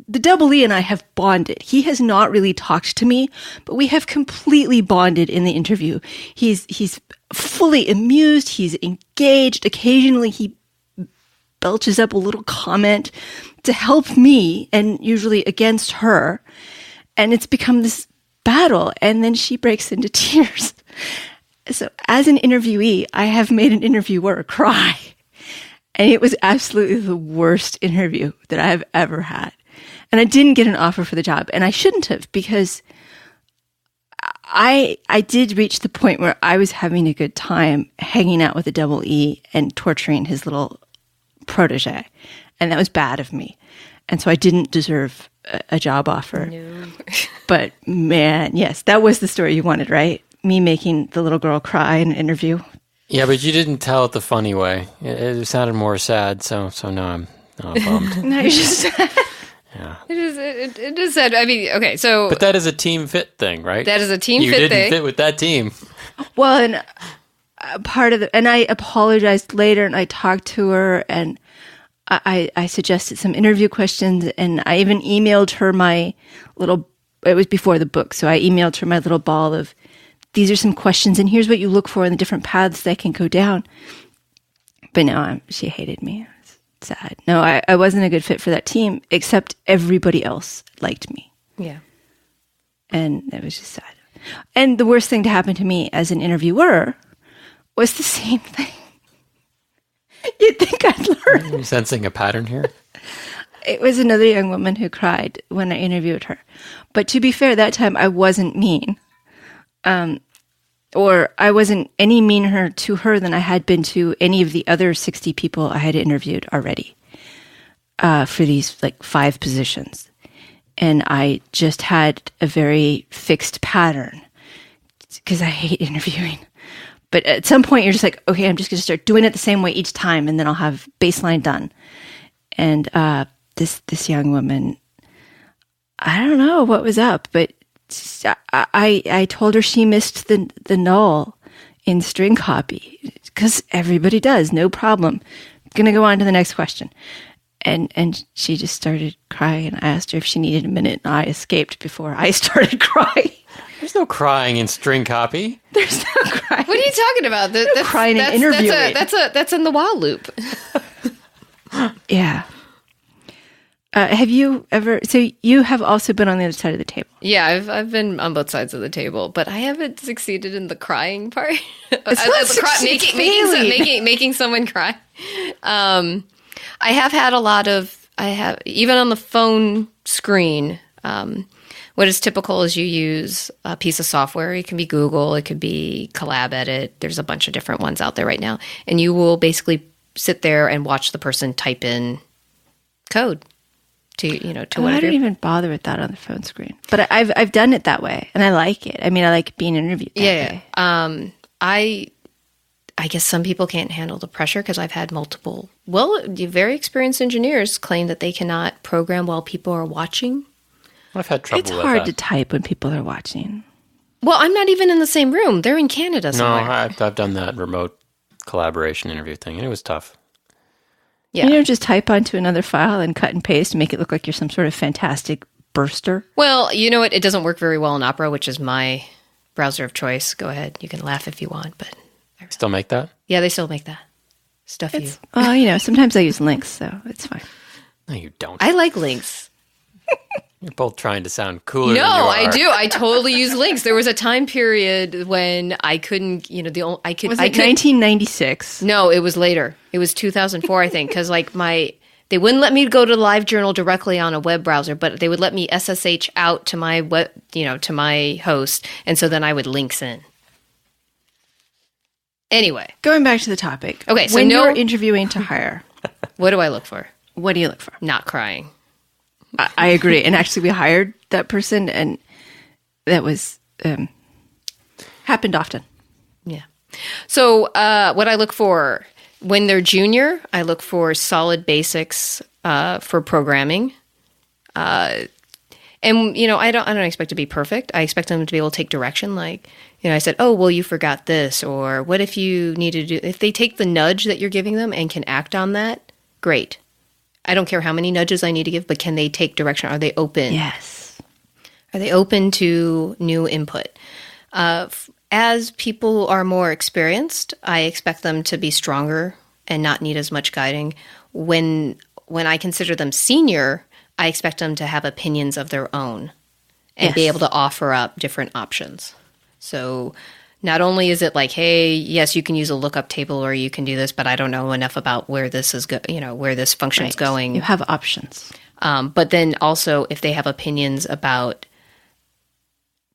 the double E and I have bonded. He has not really talked to me, but we have completely bonded in the interview. He's fully amused. He's engaged. Occasionally he belches up a little comment to help me, and usually against her. And it's become this battle. And then she breaks into tears. So as an interviewee, I have made an interviewer cry. And it was absolutely the worst interview that I've ever had. And I didn't get an offer for the job. And I shouldn't have, because I did reach the point where I was having a good time hanging out with a double E and torturing his little protege. And that was bad of me. And so I didn't deserve a job offer. No. But man, yes, that was the story you wanted, right? Me making the little girl cry in an interview. Yeah, but you didn't tell it the funny way. It sounded more sad, so now I'm bummed. No, you're just sad. Yeah. It is sad. I mean, okay, so... But that is a team fit thing, right? That is a team fit thing. You didn't fit with that team. Well, and and I apologized later, and I talked to her, and I suggested some interview questions, and I even emailed her my little... It was before the book, so I emailed her my little ball of, these are some questions, and here's what you look for in the different paths that can go down. But no, she hated me. Sad. No, I wasn't a good fit for that team, except everybody else liked me. Yeah. And it was just sad. And the worst thing to happen to me as an interviewer was the same thing. You'd think I'd learn. Are you sensing a pattern here? It was another young woman who cried when I interviewed her. But to be fair, that time I wasn't mean. or I wasn't any meaner to her than I had been to any of the other 60 people I had interviewed already for these like 5 positions. And I just had a very fixed pattern because I hate interviewing. But at some point you're just like, okay, I'm just going to start doing it the same way each time, and then I'll have baseline done. And this young woman, I don't know what was up, but I told her she missed the null in string copy because everybody does, no problem. Going to go on to the next question. And she just started crying, and I asked her if she needed a minute, and I escaped before I started crying. There's no crying in string copy. There's no crying. What are you talking about? That's crying in interviewing. That's in the while loop. Yeah. Have you ever? So you have also been on the other side of the table. Yeah, I've been on both sides of the table, but I haven't succeeded in the crying part. Making someone cry. I have had a lot of. I have even on the phone screen. What is typical is you use a piece of software. It can be Google, it could be Collab Edit. There's a bunch of different ones out there right now, and you will basically sit there and watch the person type in code. To whatever. I don't even bother with that on the phone screen, but I've done it that way, and I like it. I mean, I like being interviewed that way. I guess some people can't handle the pressure because I've had multiple, very experienced engineers claim that they cannot program while people are watching. I've had trouble with that. It's hard to type when people are watching. Well, I'm not even in the same room. They're in Canada somewhere. No, I've done that remote collaboration interview thing, and it was tough. Yeah. You just type onto another file and cut and paste and make it look like you're some sort of fantastic burster. Well, you know what? It doesn't work very well in Opera, which is my browser of choice. Go ahead. You can laugh if you want, but... Still make that? Yeah, they still make that. Stuff you. Oh, sometimes I use links, so it's fine. No, you don't. I like links. You're both trying to sound cooler than you No, are. I do. I totally use links. There was a time period when I couldn't, Was it 1996? No, it was later. It was 2004, I think, because they wouldn't let me go to LiveJournal directly on a web browser, but they would let me SSH out to my web, to my host, and so then I would links in. Anyway, Going back to the topic. Okay, so when you're interviewing to hire, what do I look for? what do you look for? Not crying. I agree. And actually, we hired that person, and that was happened often. Yeah. So what I look for when they're junior, I look for solid basics for programming. And I don't expect to be perfect. I expect them to be able to take direction. Like, I said, oh, well, you forgot this, or what if you need to do? If they take the nudge that you're giving them and can act on that, great. I don't care how many nudges I need to give, but can they take direction? Are they open? Yes. Are they open to new input? As people are more experienced, I expect them to be stronger and not need as much guiding. When I consider them senior, I expect them to have opinions of their own and be able to offer up different options. So not only is it like, hey, yes, you can use a lookup table or you can do this, but I don't know enough about where this is where this function is going. You have options. But then also if they have opinions about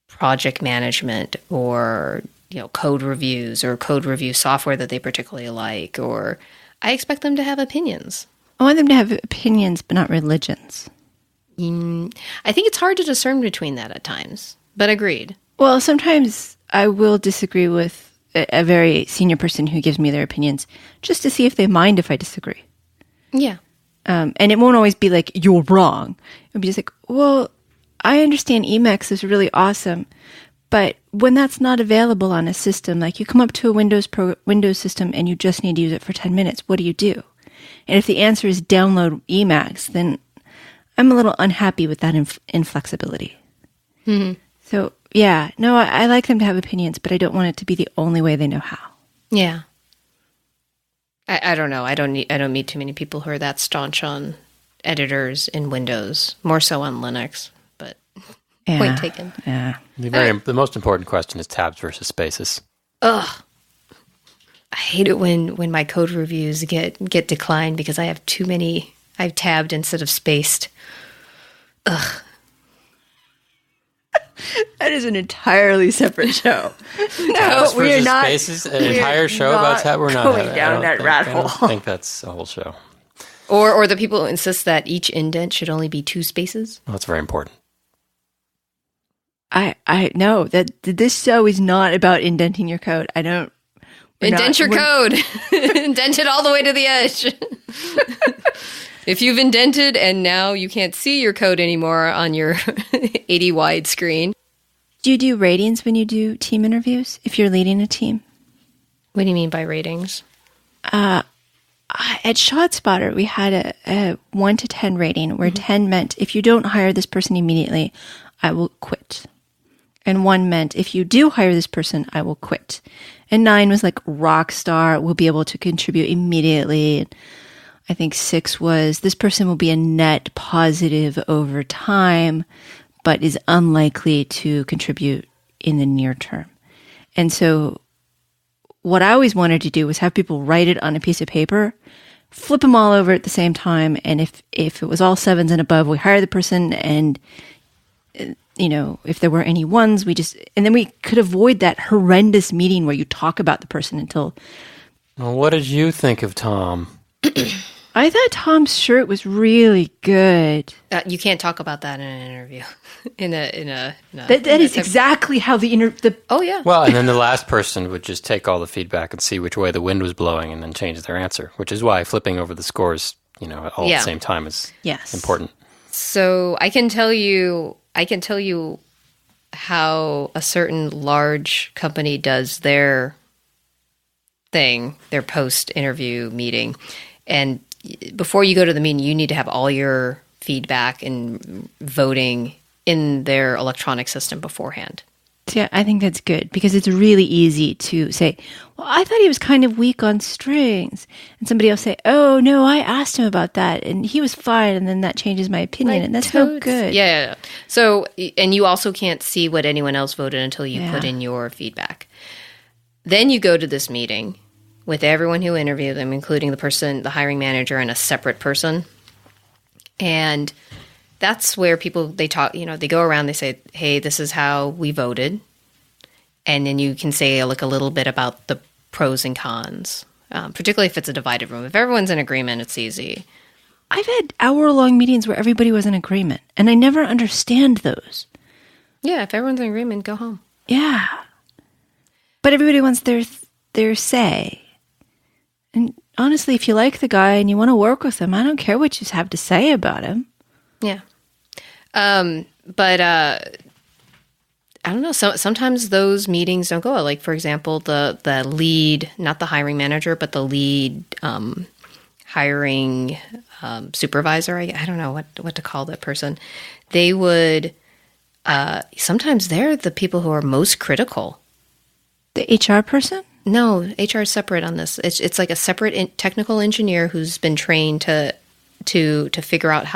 project management or code reviews or code review software that they particularly like, or I expect them to have opinions. I want them to have opinions, but not religions. I think it's hard to discern between that at times, but agreed. Well, sometimes I will disagree with a very senior person who gives me their opinions just to see if they mind if I disagree. Yeah. And it won't always be like, you're wrong. It'll be just like, well, I understand Emacs is really awesome, but when that's not available on a system, like you come up to a Windows system and you just need to use it for 10 minutes, what do you do? And if the answer is download Emacs, then I'm a little unhappy with that inflexibility. Mm-hmm. So, yeah, no, I like them to have opinions, but I don't want it to be the only way they know how. Yeah. I don't know. I don't meet too many people who are that staunch on editors in Windows, more so on Linux, but point taken. Yeah. The most important question is tabs versus spaces. Ugh. I hate it when my code reviews get declined because I have too many. I've tabbed instead of spaced. Ugh. That is an entirely separate show. No, we are not. Spaces, an entire show about that. We're not going down that rat hole. I don't think that's a whole show. Or the people who insist that each indent should only be 2 spaces. Well, that's very important. I know that this show is not about indenting your code. I don't. Indent your code. Indent it all the way to the edge. If you've indented and now you can't see your code anymore on your 80 wide screen. Do you do ratings when you do team interviews if you're leading a team? What do you mean by ratings? At ShotSpotter, we had a 1 to 10 rating where 10 meant if you don't hire this person immediately, I will quit. And 1 meant if you do hire this person, I will quit. And 9 was like rock star, will be able to contribute immediately. And I think 6 was this person will be a net positive over time, but is unlikely to contribute in the near term. And so what I always wanted to do was have people write it on a piece of paper, flip them all over at the same time. And if it was all 7s and above, we hire the person. And, if there were any 1s, and then we could avoid that horrendous meeting where you talk about the person until. Well, what did you think of Tom? I thought Tom's shirt was really good. You can't talk about that in an interview. That is exactly how Oh yeah. Well, and then the last person would just take all the feedback and see which way the wind was blowing, and then change their answer. Which is why flipping over the scores, all at the same time is important. So I can tell you how a certain large company does their thing, their post-interview meeting, and before you go to the meeting, you need to have all your feedback and voting in their electronic system beforehand. Yeah, I think that's good because it's really easy to say, well, I thought he was kind of weak on strings. And somebody else say, oh, no, I asked him about that and he was fine. And then that changes my opinion and that's no good. Yeah. So, and you also can't see what anyone else voted until you put in your feedback. Then you go to this meeting with everyone who interviewed them, including the hiring manager and a separate person. And that's where they talk, they go around, they say, hey, this is how we voted. And then you can say like a little bit about the pros and cons, particularly if it's a divided room. If everyone's in agreement, it's easy. I've had hour-long meetings where everybody was in agreement, and I never understand those. Yeah, if everyone's in agreement, go home. Yeah. But everybody wants their say. And honestly, if you like the guy and you want to work with him, I don't care what you have to say about him. Yeah. But I don't know. Sometimes those meetings don't go. Like, for example, the lead, not the hiring manager, but the lead hiring supervisor, I don't know what to call that person. They would, sometimes they're the people who are most critical. The HR person? No, HR is separate on this. It's like a separate technical engineer who's been trained to figure out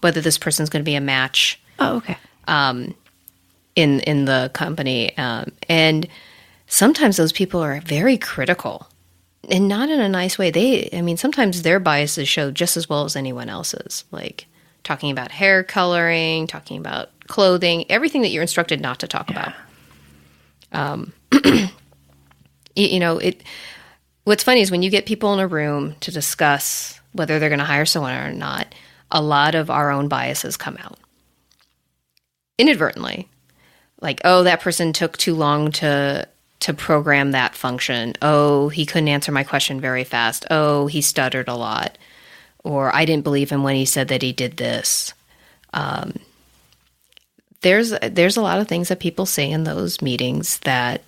whether this person's going to be a match. Oh, okay. In the company, and sometimes those people are very critical, and not in a nice way. Sometimes their biases show just as well as anyone else's. Like talking about hair coloring, talking about clothing, everything that you're instructed not to talk about. What's funny is when you get people in a room to discuss whether they're going to hire someone or not, a lot of our own biases come out inadvertently. Like, oh, that person took too long to program that function. Oh, he couldn't answer my question very fast. Oh, he stuttered a lot. Or I didn't believe him when he said that he did this. There's a lot of things that people say in those meetings that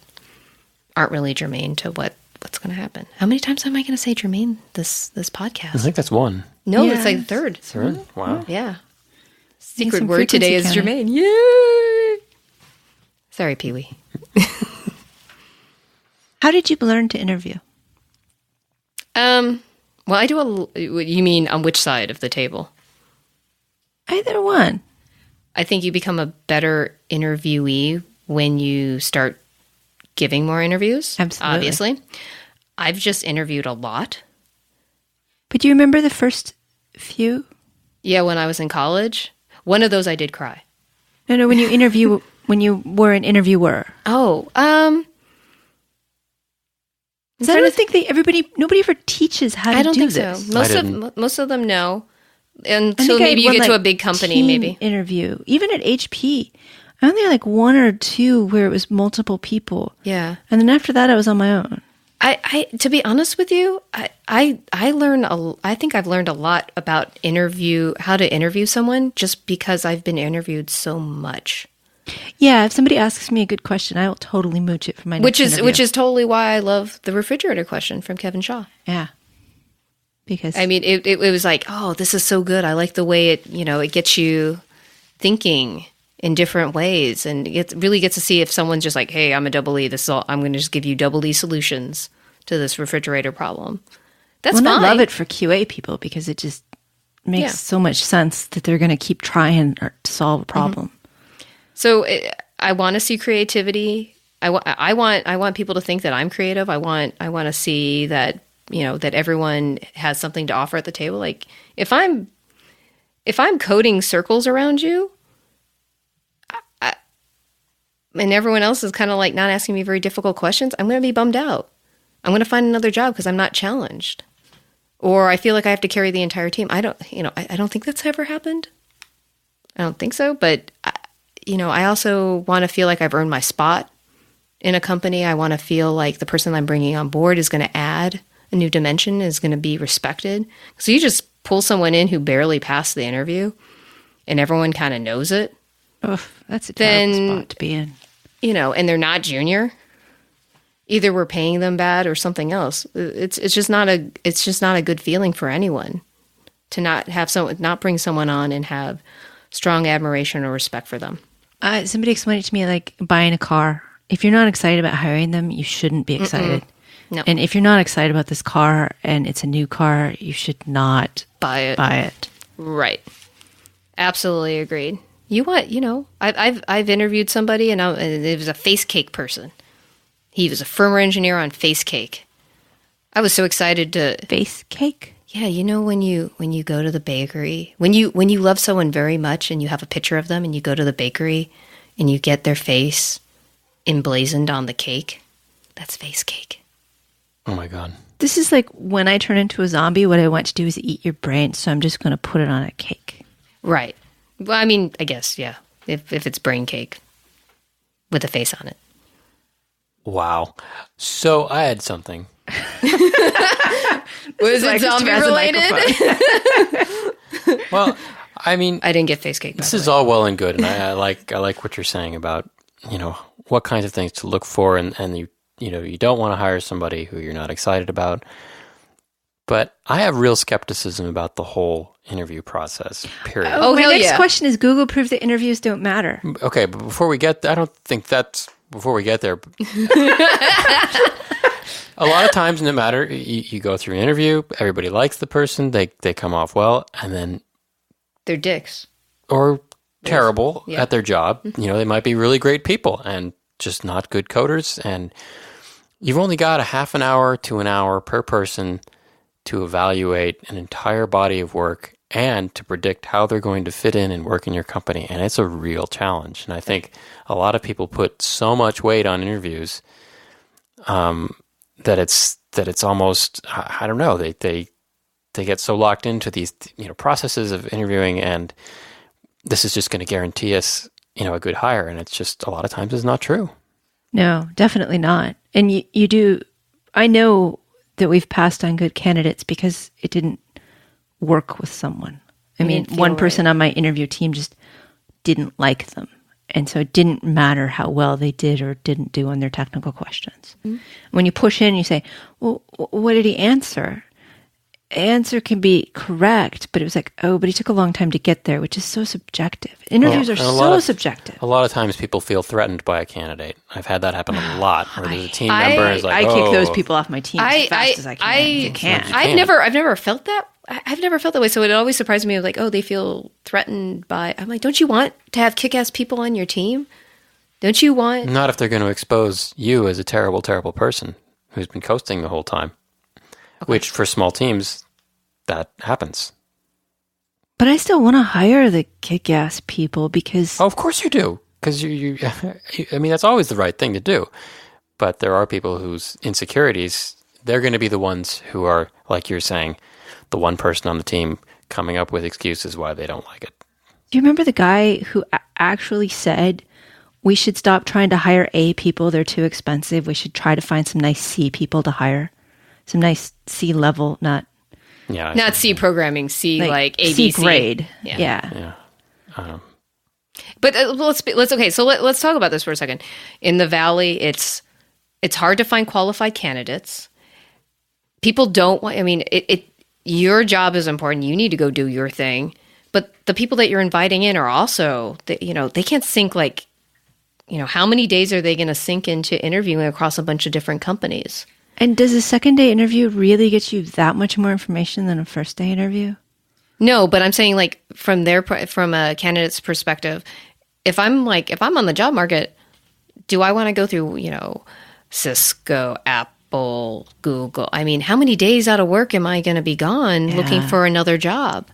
aren't really germane to what's going to happen. How many times am I going to say germane this podcast? I think that's one. No, it's like third. Third? Wow. Yeah. Secret word today is germane. Yay! Sorry, Pee-wee. How did you learn to interview? Well, I do you mean on which side of the table? Either one. I think you become a better interviewee when you start giving more interviews. Absolutely. Obviously. I've just interviewed a lot. But do you remember the first few? Yeah, when I was in college. One of those I did cry. No, when you interview when you were an interviewer? Oh, Because I don't think nobody ever teaches how to do this. I don't think so. Most of them know. Until I maybe you get won, to a big company, maybe. Interview. Even at HP, I only had like one or two where it was multiple people. Yeah. And then after that, I was on my own. I to be honest with you, I think I've learned a lot about how to interview someone just because I've been interviewed so much. Yeah, if somebody asks me a good question, I will totally mooch it for my next interview. Which is totally why I love the refrigerator question from Kevin Shaw. Yeah. Because I mean, it was like, oh, this is so good. I like the way it gets you thinking in different ways, and it really gets to see if someone's just like, hey, I'm a double E. I'm going to just give you double E solutions to this refrigerator problem. That's fine. I love it for QA people because it just makes so much sense that they're going to keep trying to solve a problem. Mm-hmm. So I want to see creativity. I want people to think that I'm creative. I want to see that that everyone has something to offer at the table. Like if I'm coding circles around you, and everyone else is kind of like not asking me very difficult questions, I'm going to be bummed out. I'm going to find another job because I'm not challenged, or I feel like I have to carry the entire team. I don't think that's ever happened. I don't think so, but I also want to feel like I've earned my spot in a company. I want to feel like the person I'm bringing on board is going to add a new dimension, is going to be respected. So you just pull someone in who barely passed the interview and everyone kind of knows it. Oof, that's a terrible spot to be in. And they're not junior. Either we're paying them bad or something else. It's just not a good feeling for anyone to not bring someone on and have strong admiration or respect for them. Somebody explained it to me like buying a car. If you're not excited about hiring them, you shouldn't be excited. No. And if you're not excited about this car and it's a new car, you should not buy it. Right. Absolutely agreed. I've interviewed somebody and it was a face cake person. He was a firmware engineer on face cake. I was so excited to face cake. Yeah, when you go to the bakery, when you love someone very much and you have a picture of them and you go to the bakery and you get their face emblazoned on the cake, that's face cake. Oh my God. This is like when I turn into a zombie, what I want to do is eat your brain, so I'm just going to put it on a cake. Right. Well, I mean, I guess, yeah, if it's brain cake with a face on it. Wow. So I had something. Was it zombie related? Well, I mean, I didn't get face cake. This is all well and good, and I like what you're saying about what kinds of things to look for, and you don't want to hire somebody who you're not excited about. But I have real skepticism about the whole interview process. Period. Oh, my next question is: Google proved that interviews don't matter. Okay, but before we get, I don't think that's before we get there. A lot of times, no matter, you go through an interview, everybody likes the person, they come off well, and then they're dicks or terrible at their job. They might be really great people and just not good coders. And you've only got a half an hour to an hour per person to evaluate an entire body of work and to predict how they're going to fit in and work in your company. And it's a real challenge. And I think a lot of people put so much weight on interviews that it's almost, I don't know, they get so locked into these processes of interviewing, and this is just going to guarantee us a good hire, and it's just a lot of times it's not true. No, definitely not. And you do, I know that we've passed on good candidates because it didn't work with someone. I mean, one person on my interview team just didn't like them. And so it didn't matter how well they did or didn't do on their technical questions. Mm-hmm. When you push in, you say, well, what did he answer? Answer can be correct, but it was like, oh, but he took a long time to get there, which is so subjective. Interviews are so subjective. A lot of times people feel threatened by a candidate. I've had that happen a lot, where there's a team member who's like, I kick those people off my team as fast as I can. I've never felt that. I've never felt that way. So it always surprised me, like, oh, they feel threatened by, I'm like, don't you want to have kick-ass people on your team? Don't you want? Not if they're going to expose you as a terrible, terrible person who's been coasting the whole time. Okay. Which, for small teams, that happens. But I still want to hire the kick-ass people because... Oh, of course you do. because I mean, that's always the right thing to do. But there are people whose insecurities, they're going to be the ones who are, like you're saying, the one person on the team coming up with excuses why they don't like it. Do you remember the guy who actually said, we should stop trying to hire A people, they're too expensive. We should try to find some nice C people to hire. Some nice C level, not C programming, C like ABC. C grade. Yeah. But let's talk about this for a second. In the Valley, it's hard to find qualified candidates. People don't want, I mean, your job is important. You need to go do your thing. But the people that you're inviting in are also, they can't sink like, how many days are they going to sink into interviewing across a bunch of different companies? And does a second day interview really get you that much more information than a first day interview? No, but I'm saying like from a candidate's perspective, if I'm on the job market, do I want to go through, Cisco, Apple, Google? I mean, how many days out of work am I going to be gone looking for another job?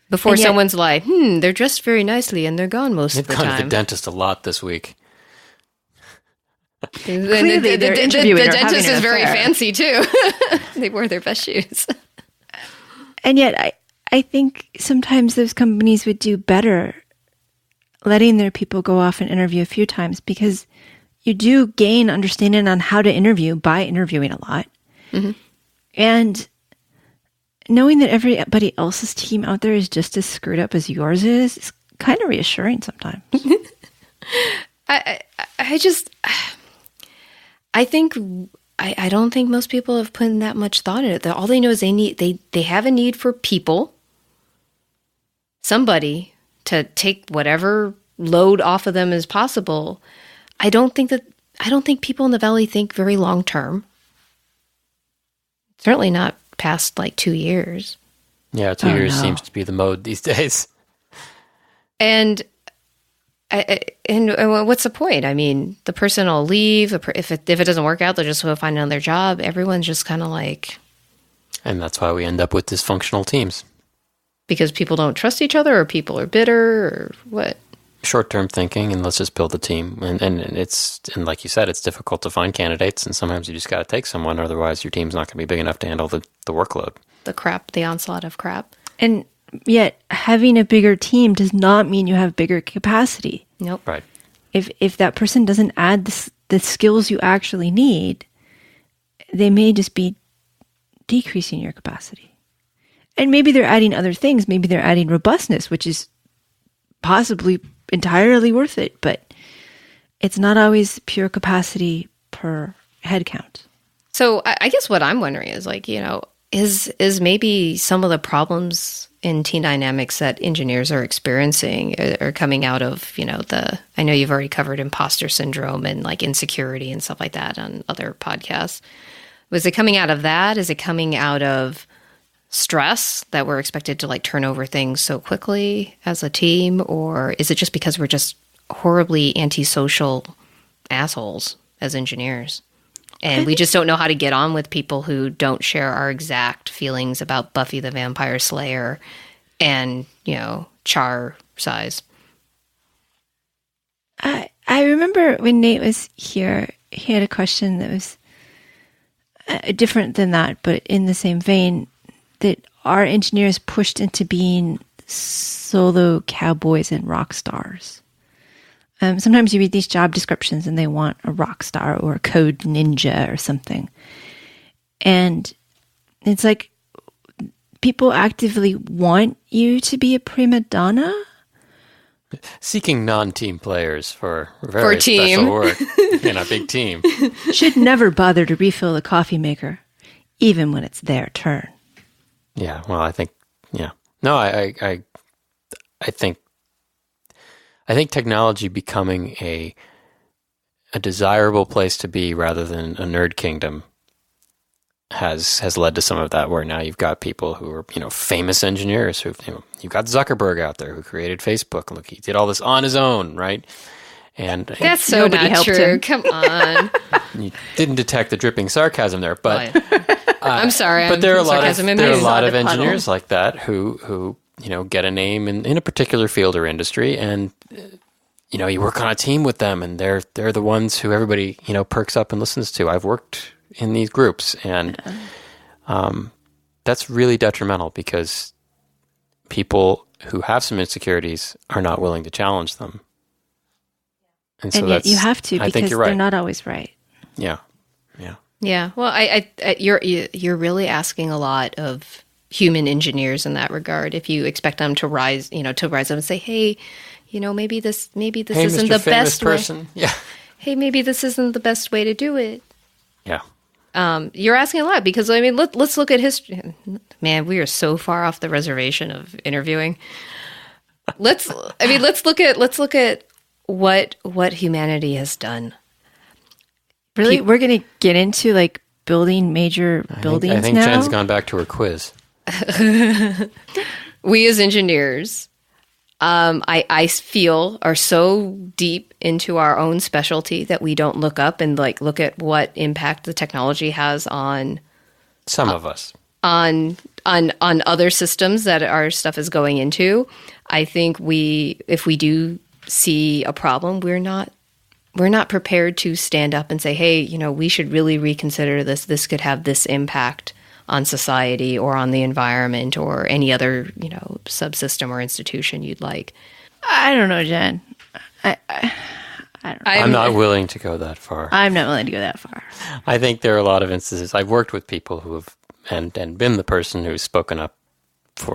Before someone's like, they're dressed very nicely and they're gone most of the time. They've gone to the dentist a lot this week. Clearly, the dentist is very fancy too. They wore their best shoes. And yet, I think sometimes those companies would do better letting their people go off and interview a few times, because you do gain understanding on how to interview by interviewing a lot. Mm-hmm. And knowing that everybody else's team out there is just as screwed up as yours is kind of reassuring sometimes. I don't think most people have put in that much thought in it. All they know is they have a need for people, somebody to take whatever load off of them as possible. I don't think people in the Valley think very long term. Certainly not past like 2 years. Yeah, 2 years seems to be the mode these days. And what's the point? I mean, the person will leave. If it doesn't work out, they'll just go find another job. Everyone's just kind of like... And that's why we end up with dysfunctional teams. Because people don't trust each other, or people are bitter, or what? Short-term thinking, and let's just build a team. And like you said, it's difficult to find candidates, and sometimes you just got to take someone, otherwise your team's not going to be big enough to handle the workload. The onslaught of crap. And yet, having a bigger team does not mean you have bigger capacity. Nope. Right. If that person doesn't add the skills you actually need, they may just be decreasing your capacity. And maybe they're adding other things. Maybe they're adding robustness, which is possibly entirely worth it, but it's not always pure capacity per head count. So I guess what I'm wondering is is maybe some of the problems in team dynamics that engineers are experiencing are coming out of, I know you've already covered imposter syndrome and like insecurity and stuff like that on other podcasts. Was it coming out of that? Is it coming out of stress that we're expected to like turn over things so quickly as a team? Or is it just because we're just horribly antisocial assholes as engineers? And we just don't know how to get on with people who don't share our exact feelings about Buffy the Vampire Slayer and, char size. I remember when Nate was here, he had a question that was different than that, but in the same vein, that our engineers pushed into being solo cowboys and rock stars. Sometimes you read these job descriptions and they want a rock star or a code ninja or something. And it's like people actively want you to be a prima donna. Seeking non-team players for very special work in a big team. Should never bother to refill the coffee maker, even when it's their turn. Yeah, well, I think, No, I think technology becoming a desirable place to be rather than a nerd kingdom has led to some of that, where now you've got people who are, famous engineers who, you've got Zuckerberg out there who created Facebook. Look, he did all this on his own, right? And that's so not true. Come on. You didn't detect the dripping sarcasm there, but I'm sorry. But there are a lot of engineers like that who get a name in a particular field or industry, and you work on a team with them, and they're the ones who everybody perks up and listens to. I've worked in these groups, and that's really detrimental because people who have some insecurities are not willing to challenge them. And so yet you have to, because they're not always right. Yeah. Yeah. Well, you're really asking a lot of human engineers in that regard. If you expect them to rise up and say, "Hey, maybe this isn't Mr. the best person." way. Yeah. Hey, maybe this isn't the best way to do it. Yeah. You're asking a lot because let's look at history. Man, we are so far off the reservation of interviewing. Let's look at what humanity has done. Really, we're going to get into like building major buildings now? I think Jen's gone back to her quiz. We as engineers, I feel, are so deep into our own specialty that we don't look up and look at what impact the technology has on some of us, on other systems that our stuff is going into. I think if we do see a problem, we're not prepared to stand up and say, hey, we should really reconsider this. This could have this impact on society or on the environment or any other, subsystem or institution you'd like. I don't know, Jen. I don't know. I'm not willing to go that far. I'm not willing to go that far. I think there are a lot of instances. I've worked with people who have and been the person who's spoken up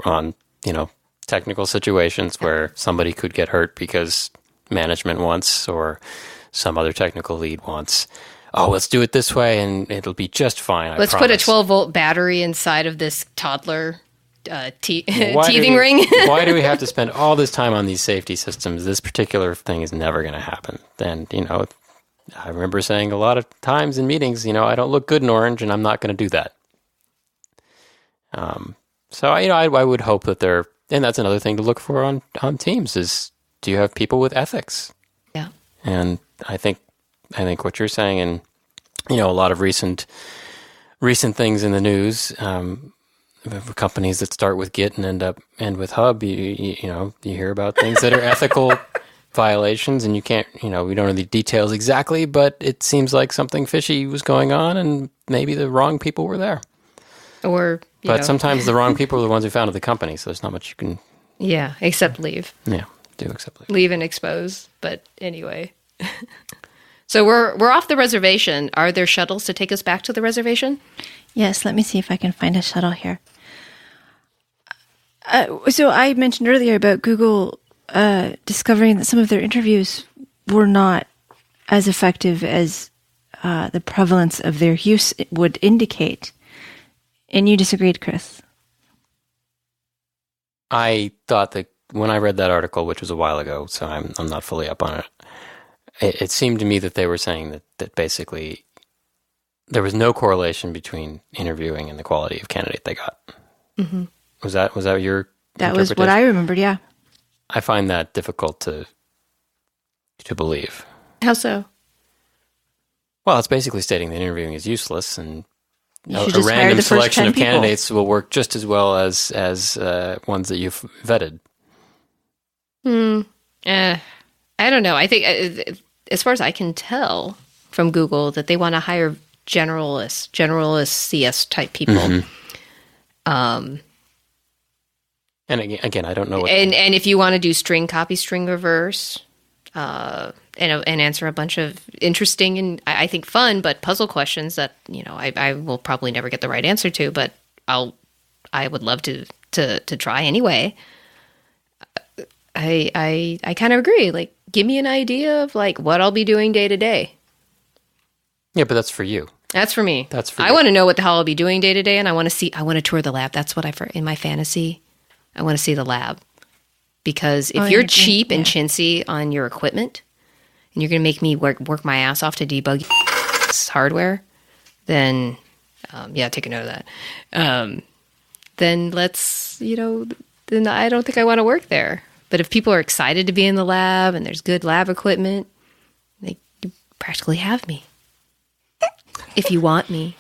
on technical situations where somebody could get hurt because management wants or some other technical lead wants. Oh, let's do it this way and it'll be just fine. Let's put a 12-volt battery inside of this toddler teething ring. Why do we have to spend all this time on these safety systems? This particular thing is never going to happen. And, I remember saying a lot of times in meetings, I don't look good in orange and I'm not going to do that. So, I would hope that and that's another thing to look for on teams is, do you have people with ethics? Yeah. And I think what you're saying, and a lot of recent things in the news, companies that start with Git and end with Hub, you hear about things that are ethical violations, and you can't, we don't know the details exactly, but it seems like something fishy was going on, and maybe the wrong people were there. But sometimes the wrong people are the ones who founded the company, so there's not much you can. Yeah, except leave. Yeah, do except leave. Leave and expose. But anyway. So we're off the reservation. Are there shuttles to take us back to the reservation? Yes, let me see if I can find a shuttle here. So I mentioned earlier about Google discovering that some of their interviews were not as effective as the prevalence of their use would indicate. And you disagreed, Chris. I thought that when I read that article, which was a while ago, so I'm not fully up on it, it seemed to me that they were saying that basically there was no correlation between interviewing and the quality of candidate they got. Mm-hmm. Was that your That was what I remembered, yeah. I find that difficult to believe. How so? Well, it's basically stating that interviewing is useless, and a just hire random the first selection 10 of people. candidates will work just as well as ones that you've vetted. I don't know. I think, as far as I can tell from Google, that they want to hire generalist CS type people. Mm-hmm. And again, I don't know what. And if you want to do string copy, string reverse, and answer a bunch of interesting and I think fun but puzzle questions that I will probably never get the right answer to, but I would love to try anyway. I kind of agree. Like, give me an idea of what I'll be doing day to day. Yeah, but that's for you. That's for me. That's for I want to know what the hell I'll be doing day to day, and I want to tour the lab. That's what in my fantasy, I want to see the lab. Because if you're cheap and chintzy on your equipment, and you're going to make me work my ass off to debug hardware, then, take a note of that. Then let's, then I don't think I want to work there. But if people are excited to be in the lab and there's good lab equipment, they practically have me. If you want me.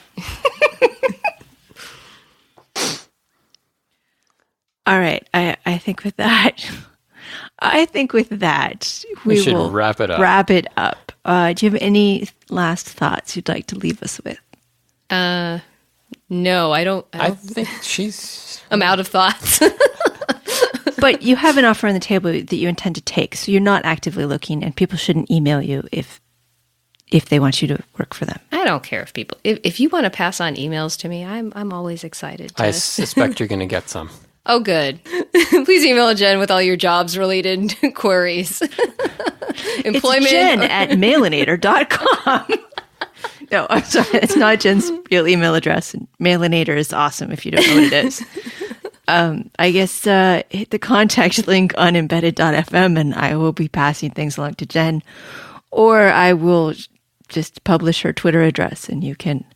All right. I think with that, I think with that, we should will wrap it up. Do you have any last thoughts you'd like to leave us with? No, I don't. I think she's... I'm out of thoughts. But you have an offer on the table that you intend to take, so you're not actively looking, and people shouldn't email you if they want you to work for them. I don't care if you want to pass on emails to me, I'm always excited. I suspect you're going to get some. Oh, good. Please email Jen with all your jobs-related queries. Employment. It's Jen at mailinator.com. No, I'm sorry. It's not Jen's real email address. Mailinator is awesome if you don't know what it is. I guess hit the contact link on embedded.fm and I will be passing things along to Jen. Or I will just publish her Twitter address and you can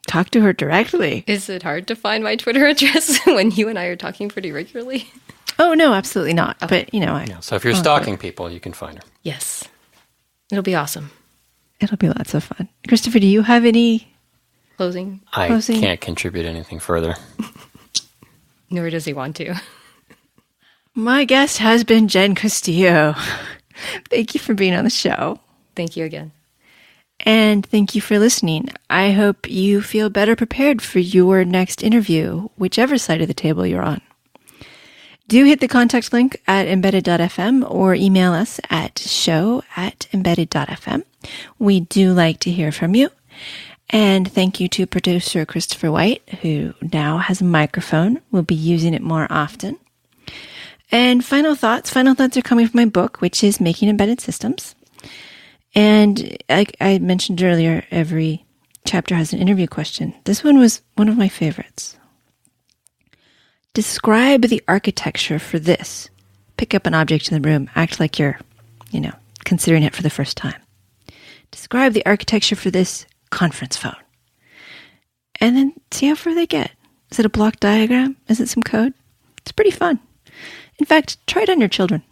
talk to her directly. Is it hard to find my Twitter address when you and I are talking pretty regularly? Oh, no, absolutely not. Okay. But, so if you're stalking people, you can find her. Yes. It'll be awesome. It'll be lots of fun. Christopher, do you have any closing? I can't contribute anything further. Nor does he want to. My guest has been Jen Costillo. Thank you for being on the show. Thank you again. And thank you for listening. I hope you feel better prepared for your next interview, whichever side of the table you're on. Do hit the contact link at embedded.fm or email us at show@embedded.fm. We do like to hear from you. And thank you to producer Christopher White, who now has a microphone. We'll be using it more often. And final thoughts. Final thoughts are coming from my book, which is Making Embedded Systems. And like I mentioned earlier, every chapter has an interview question. This one was one of my favorites. Describe the architecture for this. Pick up an object in the room. Act like you're, considering it for the first time. Describe the architecture for this conference phone. And then see how far they get. Is it a block diagram? Is it some code? It's pretty fun. In fact, try it on your children.